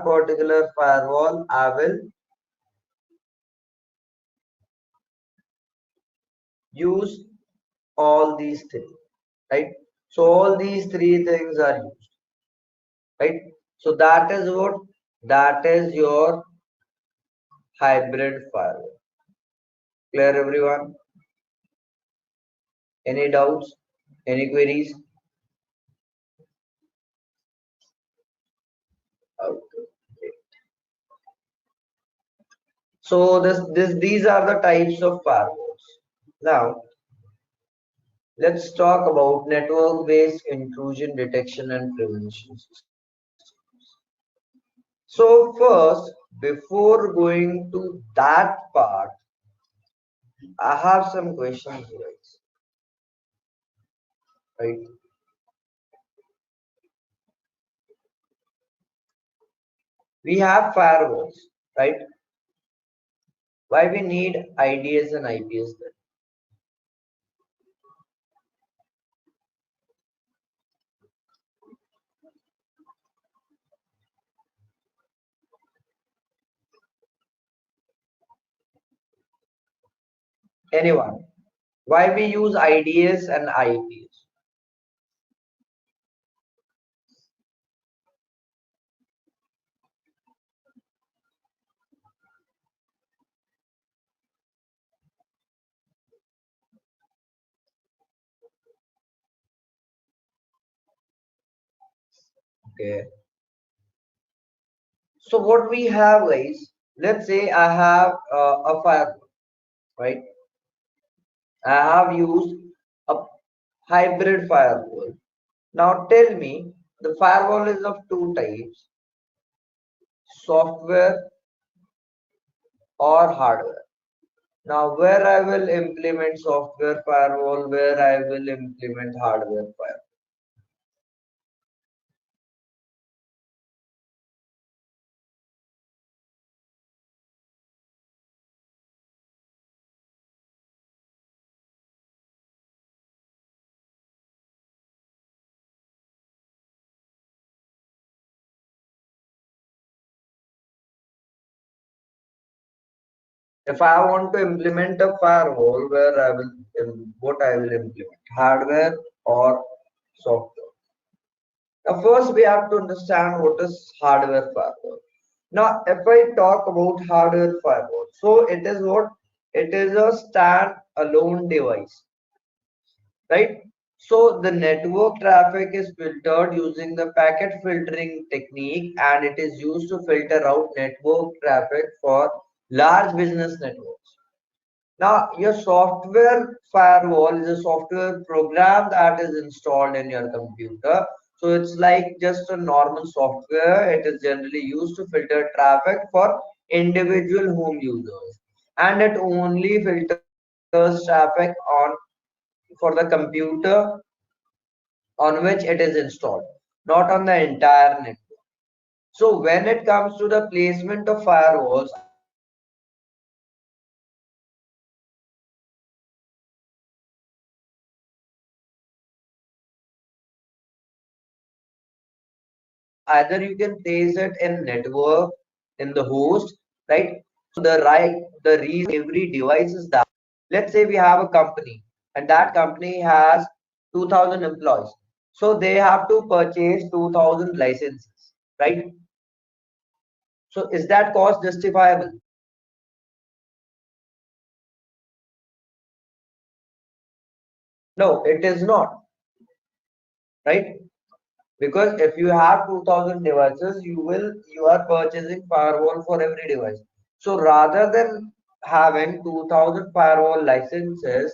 particular firewall, I will use all these three, right? So all these three things are used, right? So that is what, that is your hybrid firewall. Clear everyone? Any doubts? Any queries? Okay. So these are the types of firewalls. Now let's talk about network-based intrusion detection and prevention systems. So first, before going to that part, I have some questions, guys. Right? We have firewalls, right? Why we need IDS and IPS then? Anyone? Why we use IDS and IPS? Okay. So what we have, guys? Let's say I have a firewall, right? I have used a hybrid firewall. Now tell me, the firewall is of two types: software or hardware. Now, where I will implement software firewall, where I will implement hardware firewall. If I want to implement a firewall, where I will, what I will implement, hardware or software. Now, first we have to understand what is hardware firewall. Now, if I talk about hardware firewall, so it is what? It is a stand-alone device, right? So the network traffic is filtered using the packet filtering technique, and it is used to filter out network traffic for large business networks. Now, your software firewall is a software program that is installed in your computer. So it's like just a normal software. It is generally used to filter traffic for individual home users, and it only filters traffic on for the computer on which it is installed, not on the entire network. So when it comes to the placement of firewalls, either you can place it in network, either you can place it in the host, right? Either you can place it in network in the host, right? So the reason every device is that, let's say we have a company and that company has 2000 employees. So they have to purchase 2000 licenses, right? So is that cost justifiable? No, it is not, right? Because if you have 2000 devices, you are purchasing firewall for every device. So rather than having 2000 firewall licenses,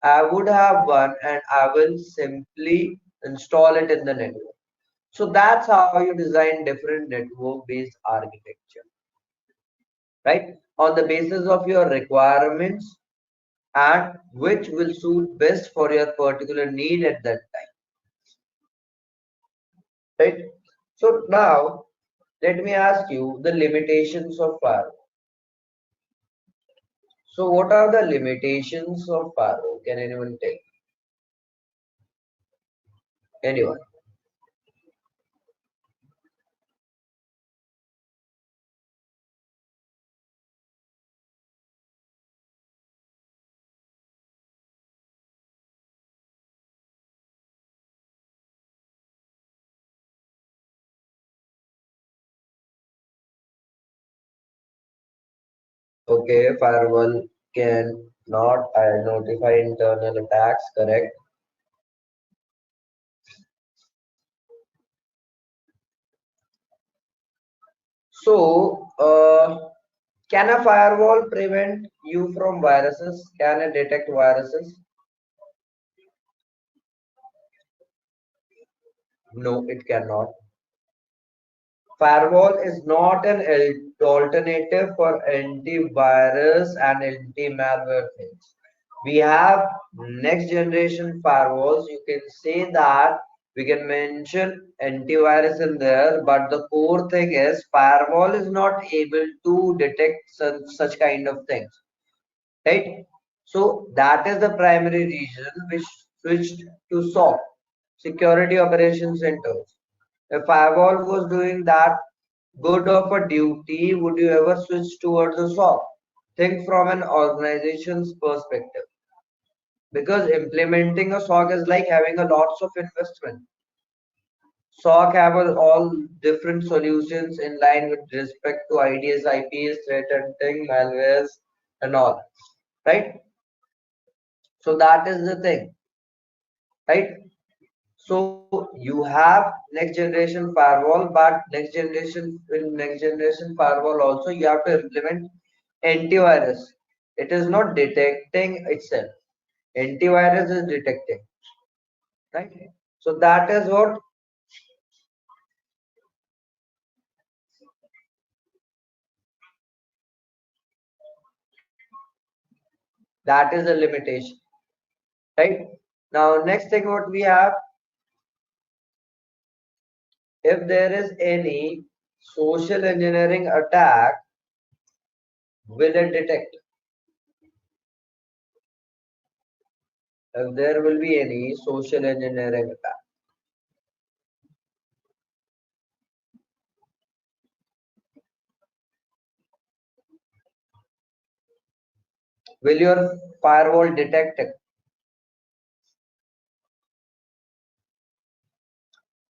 I would have one and I will simply install it in the network. So that's how you design different network based architecture, right? On the basis of your requirements and which will suit best for your particular need at that time, right? So now let me ask you the limitations of firewall. So what are the limitations of firewall? Can anyone tell? Anyone? Okay, firewall can not notify internal attacks, correct? So, can a firewall prevent you from viruses? Can it detect viruses? No, it cannot. Firewall is not an the alternative for antivirus and anti-malware things. We have next generation firewalls. You can say that we can mention antivirus in there, but the core thing is firewall is not able to detect such kind of things, right? So that is the primary reason which switched to SOC, Security Operations Centers. If firewall was doing that good of a duty, would you ever switch towards a SOC? Think from an organization's perspective. Because implementing a SOC is like having a lots of investment. SOC have all different solutions in line with respect to IDS, IPS, threat hunting, malwares, and all. Right? So that is the thing. Right? So you have next generation firewall, but next generation firewall also you have to implement antivirus. It is not detecting itself. Antivirus is detecting, right? So that is a limitation, right? Now next thing what we have, if there is any social engineering attack, will it detect? If there will be any social engineering attack, will your firewall detect it?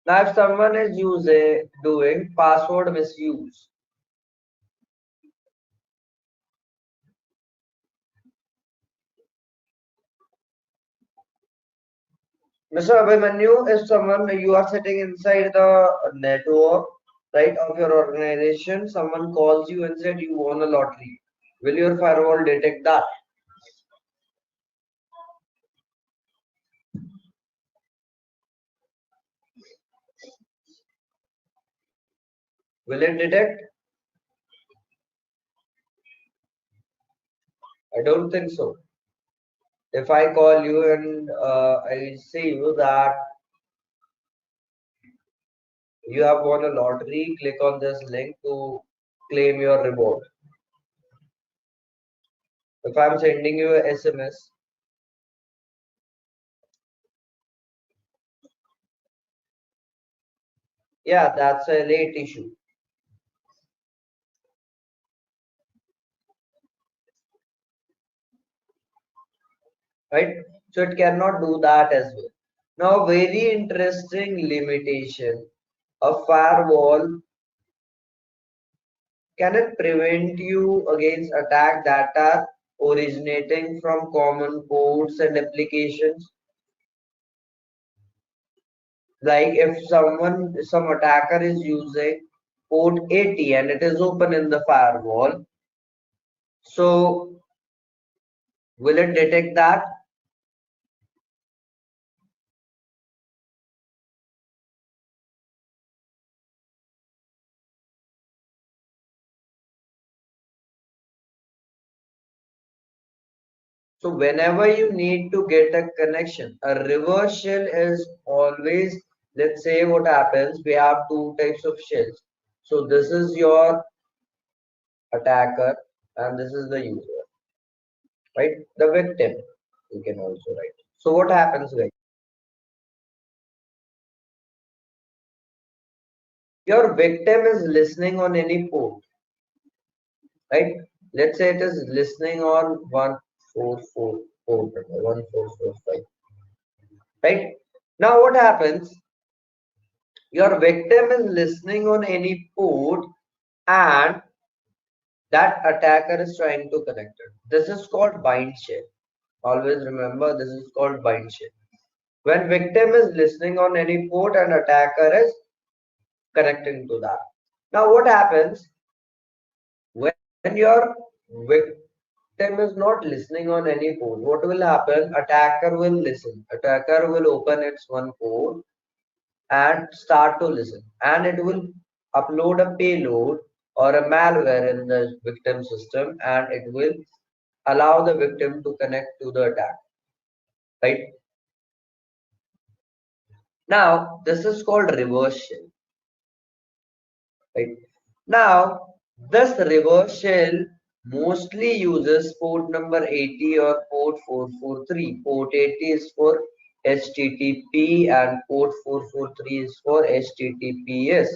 Now, if someone is doing password misuse, Mr. Abhimanyu, if someone you are sitting inside the network, right, of your organization, someone calls you and said you won a lottery, will your firewall detect that? Will it detect? I don't think so. If I call you and I say you that you have won a lottery, click on this link to claim your reward. If I'm sending you a SMS, yeah, that's a late issue, right? So it cannot do that as well. Now, very interesting limitation. A firewall, can it prevent you against attack that are originating from common ports and applications? Like if some attacker is using port 80 and it is open in the firewall, so will it detect that? So whenever you need to get a connection, a reverse shell is always, let's say what happens, we have two types of shells. So this is your attacker and this is the user, right? The victim, you can also write. So what happens, guys? Your victim is listening on any port, right? Let's say it is listening on 144 port, 1445, right? Now what happens? Your victim is listening on any port and that attacker is trying to connect it. This is called bind shell. Always remember this is called bind shell. When victim is listening on any port and attacker is connecting to that. Now what happens when your victim is not listening on any port? What will happen? Attacker will listen. Attacker will open its one port and start to listen, and it will upload a payload or a malware in the victim system, and it will allow the victim to connect to the attack, right? Now, this is called reverse shell, right? Now, this reverse shell mostly uses port number 80 or port 443. Port 80 is for HTTP and port 443 is for HTTPS,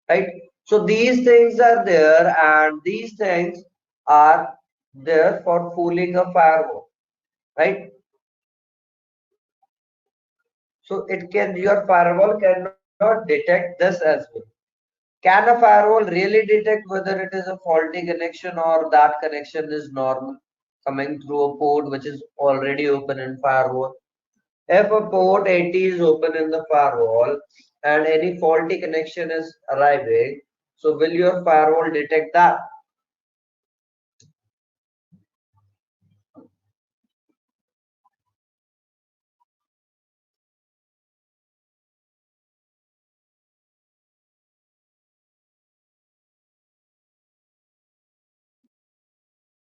right? So these things are there, and these things are there for fooling a firewall, right? So it can, your firewall cannot detect this as well. Can a firewall really detect whether it is a faulty connection or that connection is normal coming through a port which is already open in firewall? If a port 80 is open in the firewall and any faulty connection is arriving, so will your firewall detect that?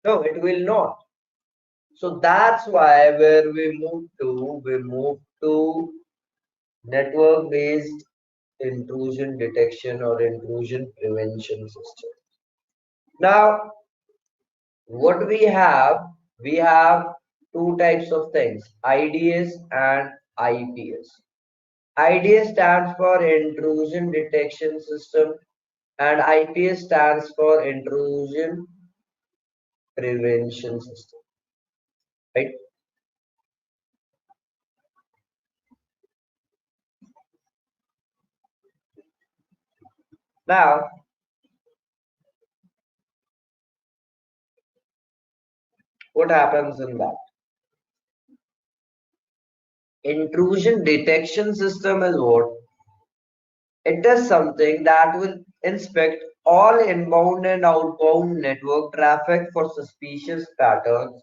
No, it will not. So that's why where we move to network based intrusion detection or intrusion prevention system. Now, what we have two types of things, IDS and IPS. IDS stands for intrusion detection system and IPS stands for intrusion prevention system, right? Now, what happens in that? Intrusion detection system is what? It is something that will inspect all inbound and outbound network traffic for suspicious patterns,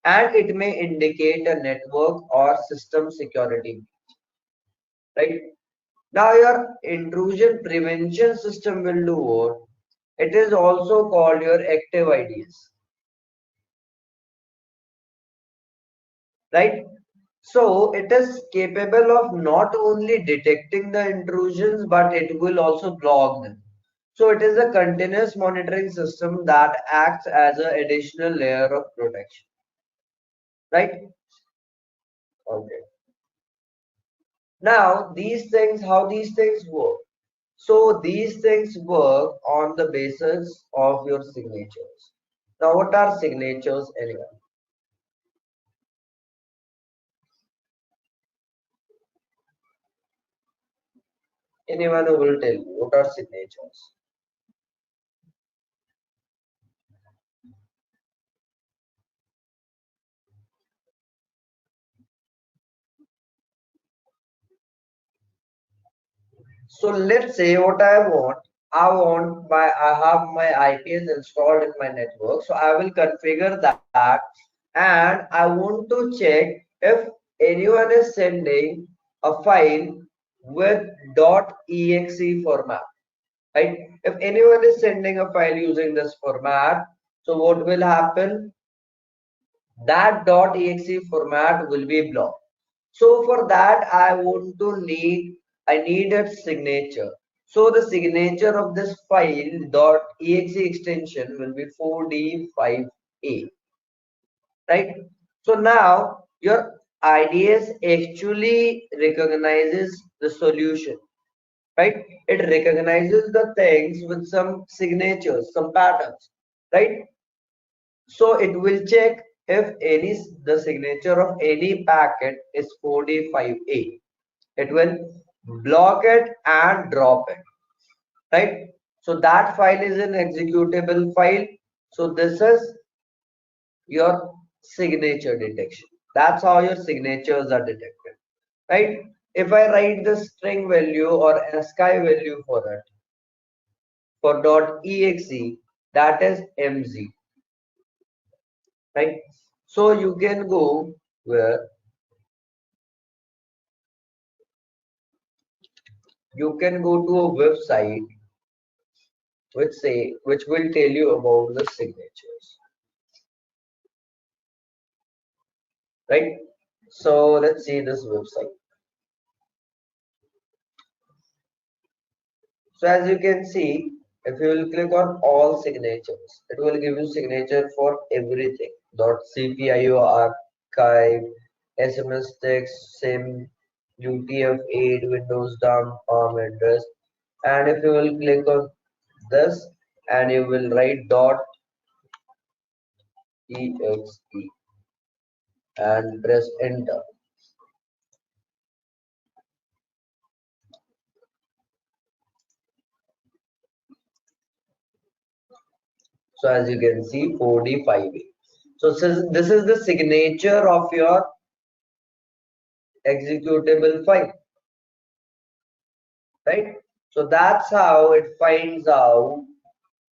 and it may indicate a network or system security, right? Now, your intrusion prevention system will do what? It is also called your active IDs, right? So it is capable of not only detecting the intrusions, but it will also block them. So it is a continuous monitoring system that acts as an additional layer of protection, right? Okay. Now these things, how these things work? So these things work on the basis of your signatures. Now what are signatures anyway? Anyone who will tell me what are signatures? So let's say what I want. I have my IPS installed in my network. So I will configure that, and I want to check if anyone is sending a file with .exe format. Right? If anyone is sending a file using this format, so what will happen? That .exe format will be blocked. So for that, I need a signature. So the signature of this file .exe extension will be 4D5A, right? So now your IDS actually recognizes the solution, right? It recognizes the things with some signatures, some patterns, right? So it will check if the signature of any packet is 4D5A. It will block it and drop it, right? So that file is an executable file. So this is your signature detection. That's how your signatures are detected, right? If I write the string value or ASCII value for it, for .exe, that is MZ, right? So you can go where you can go to a website which will tell you about the signatures, right? So let's see this website. So as you can see, if you will click on all signatures, it will give you signature for everything. .cpio archive, SMS text, SIM, UTF-8, Windows dump, ARM address. And if you will click on this and you will write .exe and press enter. So as you can see, 4D, 5A. So this is the signature of your executable file, right? So that's how it finds out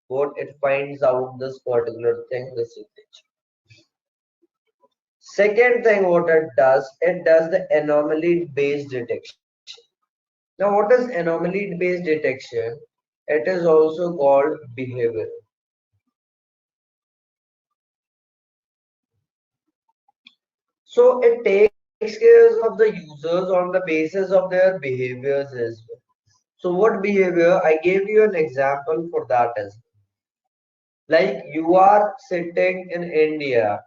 this particular thing, the signature. Second thing what it does the anomaly based detection. Now what is anomaly based detection? It is also called behavior. So it takes care of the users on the basis of their behaviors as well. So what behavior? I gave you an example for that as well. Like you are sitting in India.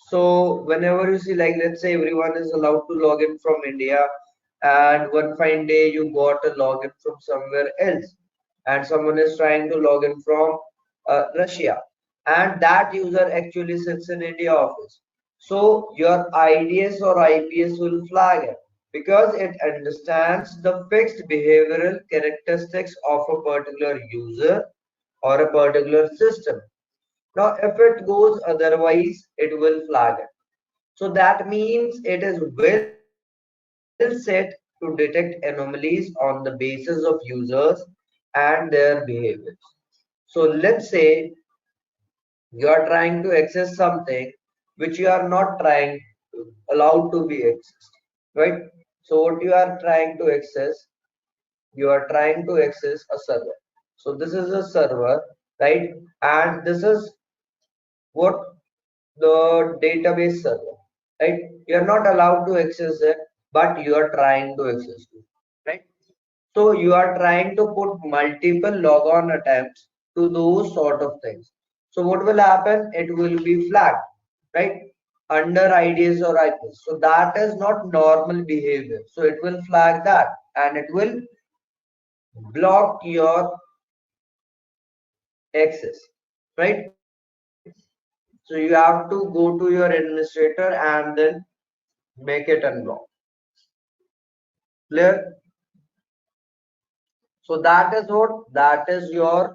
So whenever you see, like let's say everyone is allowed to log in from India, and one fine day you got a login from somewhere else, and someone is trying to log in from Russia, and that user actually sits in India office. So your IDS or IPS will flag it because it understands the fixed behavioral characteristics of a particular user or a particular system. Now, if it goes otherwise, it will flag it. So that means it is well set to detect anomalies on the basis of users and their behaviors. So let's say you are trying to access something which you are not trying allowed to be accessed, right? So what you are trying to access, you are trying to access a server. So this is a server, right? And this is what the database server, right? You are not allowed to access it, but you are trying to access it, right? So you are trying to put multiple logon attempts to those sort of things. So what will happen? It will be flagged, right? Under IDs or IPs. So that is not normal behavior. So it will flag that and it will block your access, right? So you have to go to your administrator and then make it unblock. Clear? So that is your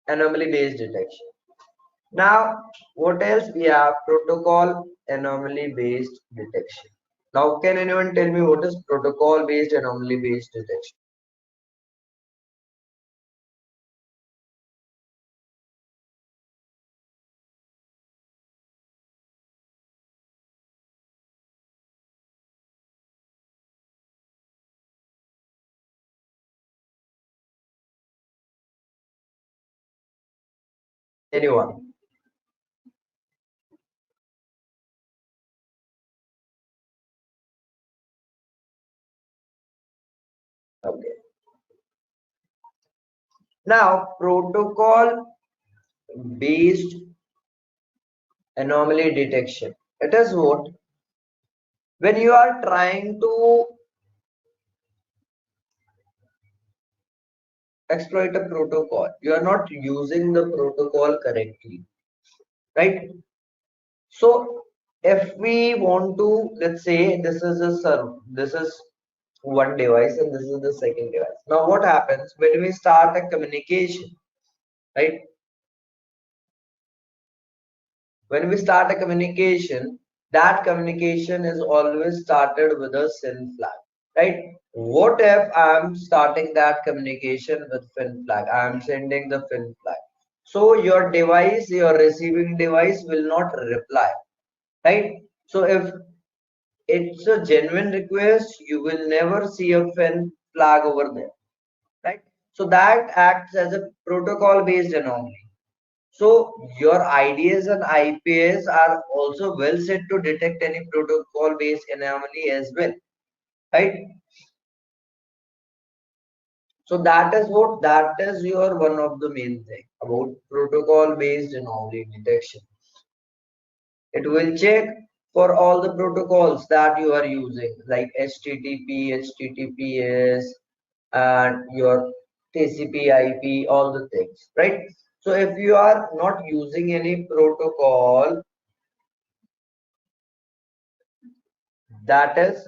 anomaly based detection. Now, what else we have? Protocol anomaly based detection. Now, can anyone tell me what is protocol based anomaly based detection? Anyone? Okay. Now, protocol based anomaly detection. It is what? When you are trying to exploit a protocol, you are not using the protocol correctly, right? So if we want to, let's say this is a server, this is one device and this is the second device. Now what happens when we start a communication, right? When we start a communication, that communication is always started with a SYN flag, right? What if I'm starting that communication with FIN flag? I'm sending the FIN flag. So your device, your receiving device will not reply, right? So if it's a genuine request, you will never see a FIN flag over there, right? So that acts as a protocol based anomaly. So your IDS and IPS are also well set to detect any protocol based anomaly as well, right? So that is your one of the main thing about protocol based anomaly detection. It will check for all the protocols that you are using, like HTTP, HTTPS, and your TCP/IP, all the things, right? So if you are not using any protocol, that is,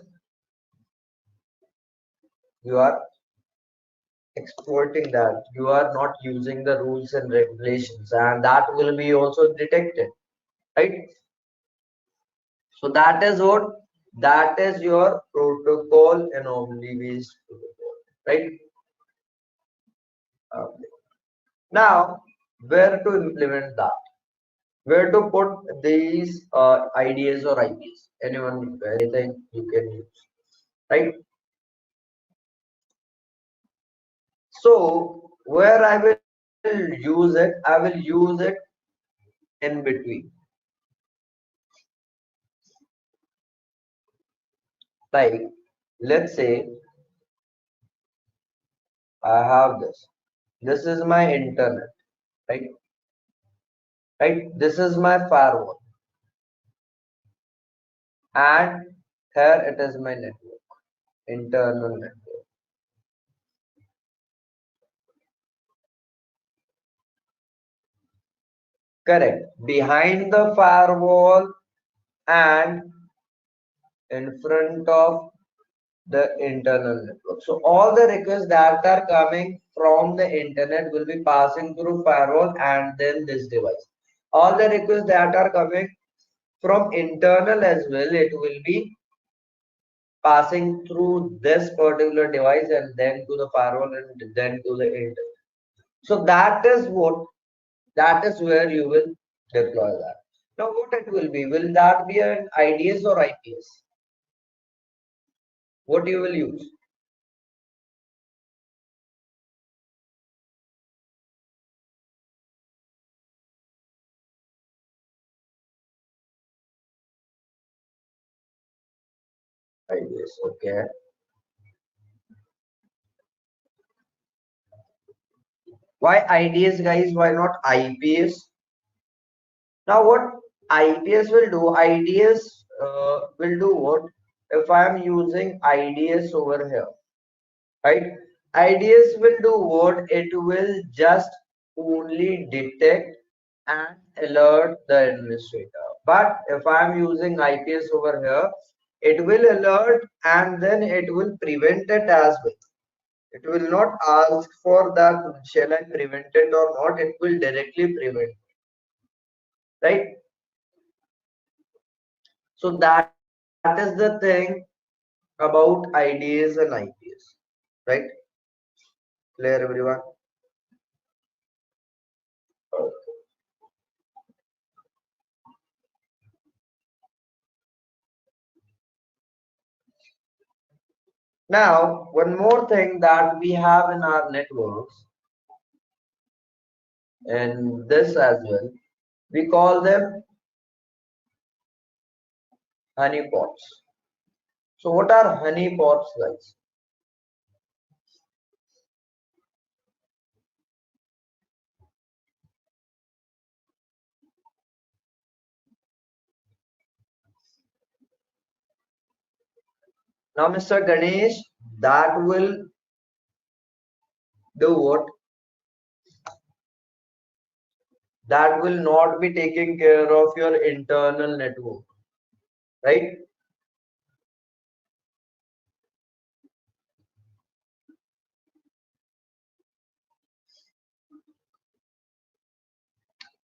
you are exporting that. You are not using the rules and regulations, and that will be also detected, right? So that is what that is your protocol anomaly based protocol, right? Okay. Now, where to implement that? Where to put these IDs or IPs? Anyone, anything you can use, right? So where I will use it, I will use it in between. Like, let's say I have this. This is my internet, right? Right? This is my firewall, and here it is my network, internal network. Correct. Behind the firewall and in front of the internal network. So all the requests that are coming from the internet will be passing through firewall and then this device. All the requests that are coming from internal as well, it will be passing through this particular device and then to the firewall and then to the internet. So that is where you will deploy that. Now what it will be? Will that be an IDS or IPS? What you will use? IDS, okay. Why IDS, guys? Why not IPS? Now, what IPS will do? IDS will do what? If I am using IDS over here, right? IDS will do what? It will just only detect and alert the administrator. But if I am using IPS over here, it will alert and then it will prevent it as well. It will not ask for that, shall I prevent it or not? It will directly prevent, right? So that is the thing about IDs and IPs, right? Clear, everyone? Okay. Now, one more thing that we have in our networks, and this as well, we call them honeypots. So, what are honeypots, guys? Now, Mr. Ganesh, that will do what? That will not be taking care of your internal network, right?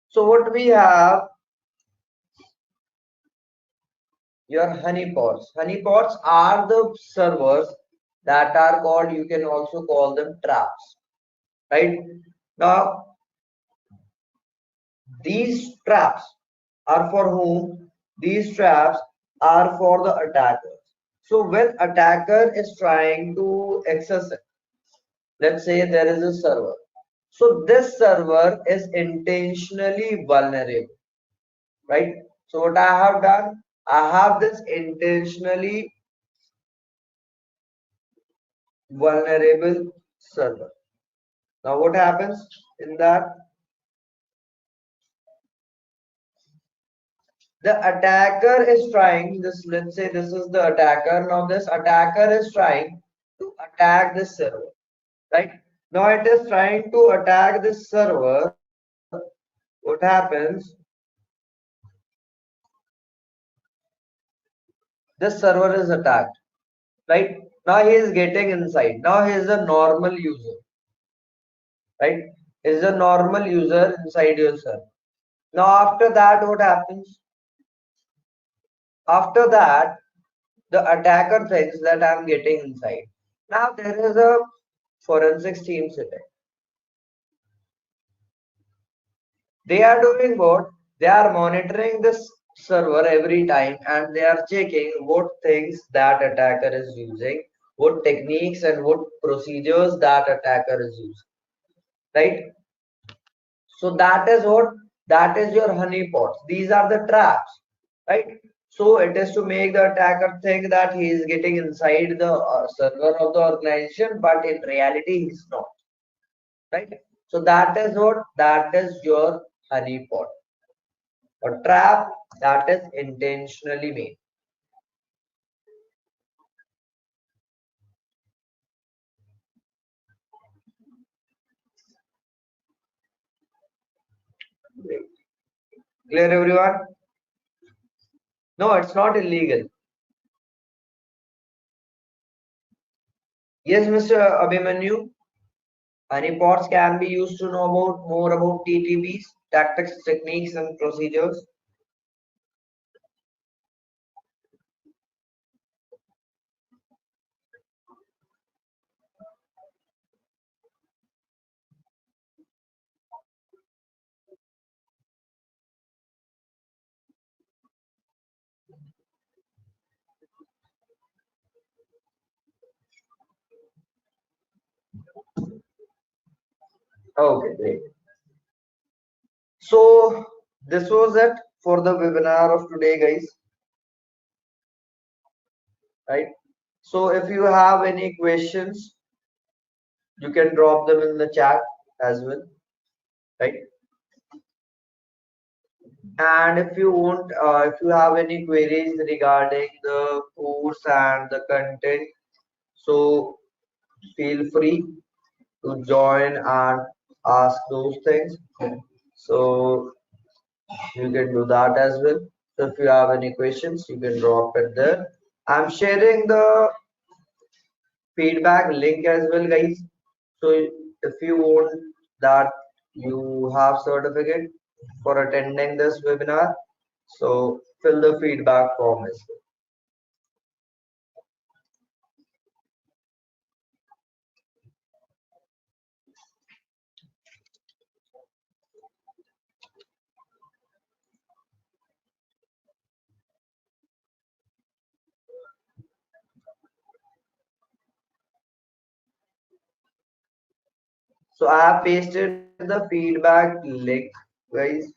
So what we have, your honeypots. Honeypots are the servers that are called, you can also call them traps, right? Now, these traps are for whom? These traps are for the attackers. So when attacker is trying to access it, Let's say there is a server. So this server is intentionally vulnerable, right? So what I have done, I have this intentionally vulnerable server. Now what happens in that? The attacker is trying this. Let's say this is the attacker. Now this attacker is trying to attack this server, right? Now it is trying to attack this server. What happens? This server is attacked, right? Now he is getting inside. Now he is a normal user, right? He is a normal user inside your server. Now after that, what happens? After that, the attacker thinks that I'm getting inside. Now there is a forensics team sitting. They are doing what? They are monitoring this server every time and they are checking what things that attacker is using, what techniques and what procedures that attacker is using. Right? So that is what? That is your honeypots. These are the traps. Right? So it is to make the attacker think that he is getting inside the server of the organization, but in reality he is not. Right? So that is what? That is your honeypot. A trap that is intentionally made. Clear everyone? No, it's not illegal. Yes, Mr. Abhimanyu, honeypots can be used to know about more about TTPs, tactics, techniques, and procedures. Okay, great. So this was it for the webinar of today, guys. Right? So if you have any questions, you can drop them in the chat as well. Right? And if you want, if you have any queries regarding the course and the content, so feel free to join and ask those things. So you can do that as well. So if you have any questions, you can drop it there. I'm sharing the feedback link as well, guys. So if you want that you have certificate for attending this webinar, so fill the feedback form as well. So I have pasted the feedback link, guys.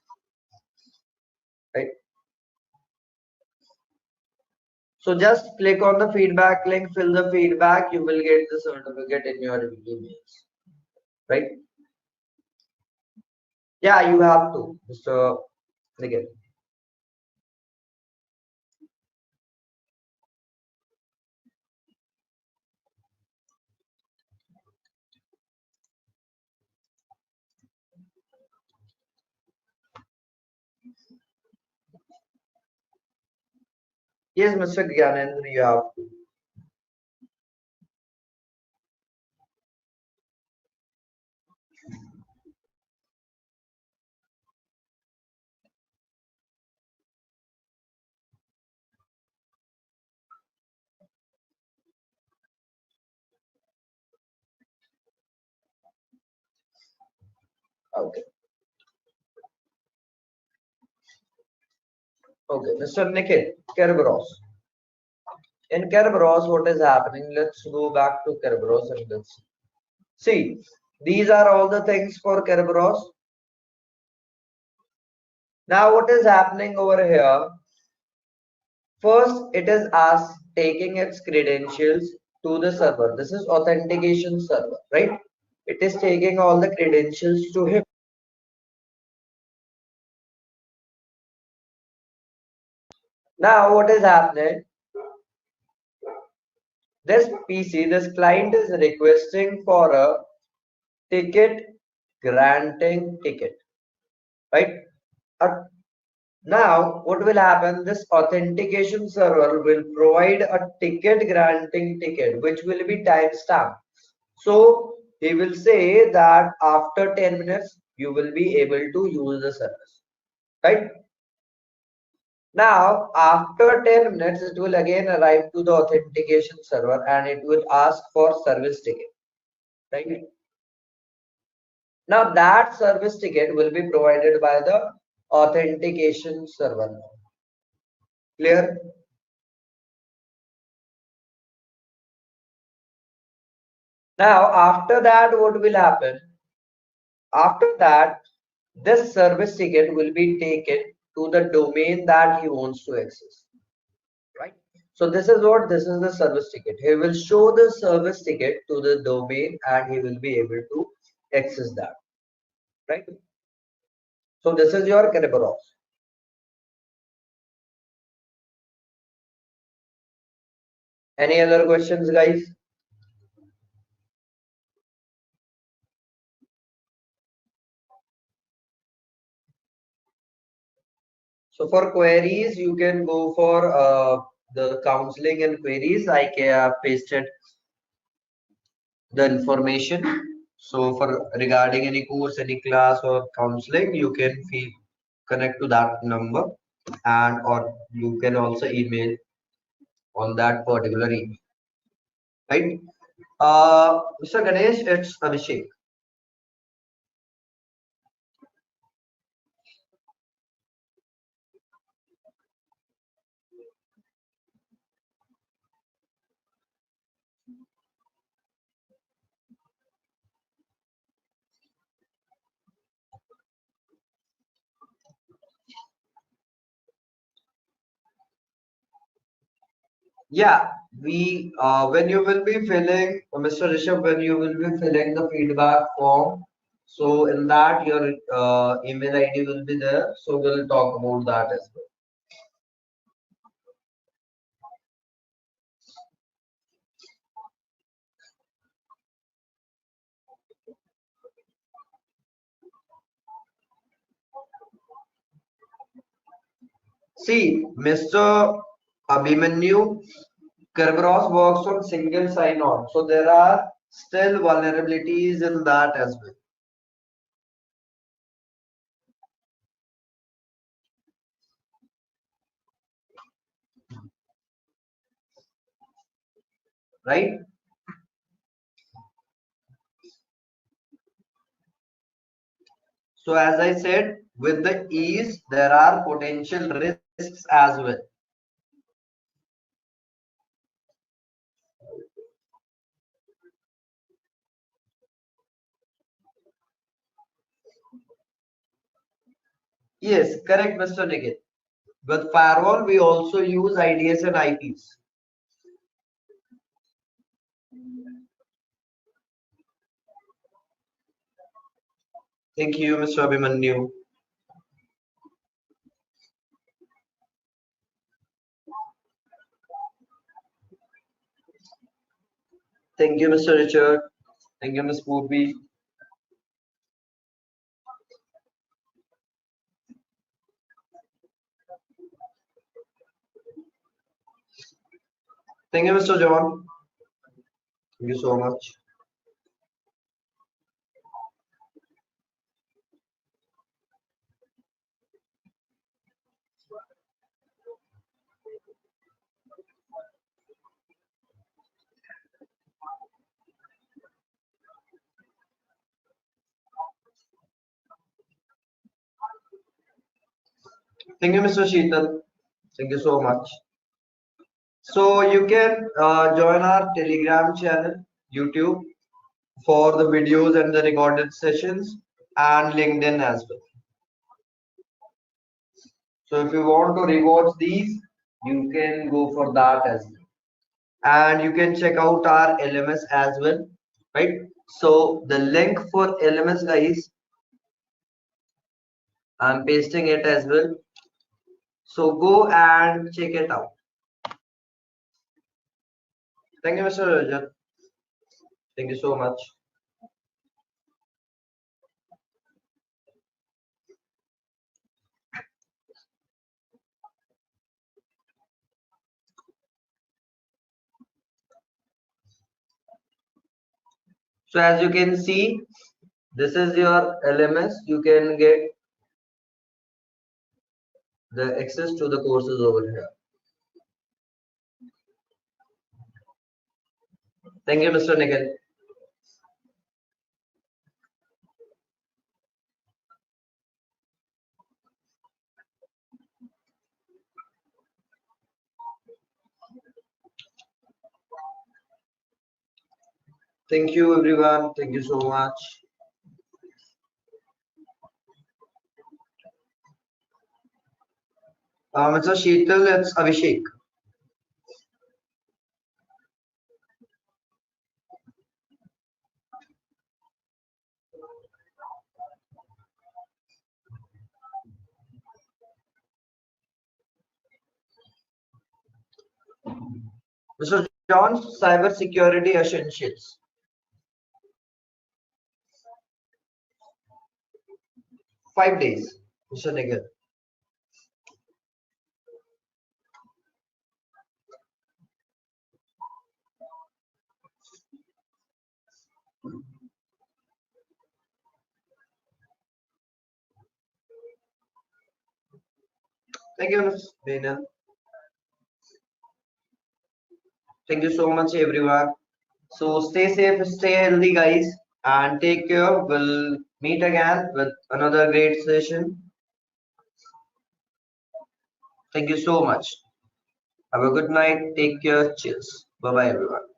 Right. So just click on the feedback link, fill the feedback, you will get the certificate in your emails. Right? Yeah, you have to, Mr. Nikhil. Yes, Mr. Gyanendra, you have to. Okay. Okay, Mr. Nikhil, Kerberos. In Kerberos, what is happening? Let's go back to Kerberos and let's see. See, these are all the things for Kerberos. Now what is happening over here? First, it is us taking its credentials to the server. This is authentication server, right? It is taking all the credentials to him. Now what is happening? This PC, this client is requesting for a ticket granting ticket, right? Uh, Now, what will happen? This authentication server will provide a ticket granting ticket, which will be timestamped. So he will say that after 10 minutes, you will be able to use the service, right? Now, after 10 minutes, it will again arrive to the authentication server and it will ask for service ticket, right? Now, that service ticket will be provided by the authentication server. Clear? Now, after that, what will happen? After that, this service ticket will be taken to the domain that he wants to access, right? So this is what this is the service ticket. He will show the service ticket to the domain and he will be able to access that, right? So this is your Kerberos. Any other questions, guys? So for queries, you can go for the counseling and queries. I have pasted the information. So for regarding any course, any class or counseling, you can connect to that number and or you can also email on that particular email, right? Mr. Ganesh, it's Abhishek. Yeah, we when you will be filling, Mr. Rishabh, when you will be filling the feedback form, so in that your email ID will be there. So we'll talk about that as well. See, Mr. Abhimanyu, Kerberos works on single sign-on, so there are still vulnerabilities in that as well, right? So as I said, with the ease, there are potential risks as well. Yes, correct, Mr. Nikhil. With firewall, we also use IDS and IPs. Thank you, Mr. Abhimanyu. Thank you, Mr. Richard. Thank you, Ms. Purvi. Thank you, Mr. John. Thank you so much. Thank you, Mr. Sheetal. Thank you so much. So you can join our Telegram channel, YouTube. for the videos and the recorded sessions, and LinkedIn as well. So if you want to rewatch these, you can go for that as well. And you can check out our LMS as well, right? So the link for LMS, guys, I'm pasting it as well. So go and check it out. Thank you, Mr. Rajat. Thank you so much. So as you can see, this is your LMS. You can get the access to the courses over here. Thank you, Mr. Nikhil. Thank you, everyone. Thank you so much. Mr. Sheetal, it's Abhishek. Mr. John, Cybersecurity Essentials. 5 days, Mr. Nikhil. Thank you, Ms. Benal. Thank you so much, everyone. So stay safe, stay healthy, guys, and take care. We'll meet again with another great session. Thank you so much. Have a good night. Take care. Cheers. Bye bye, everyone.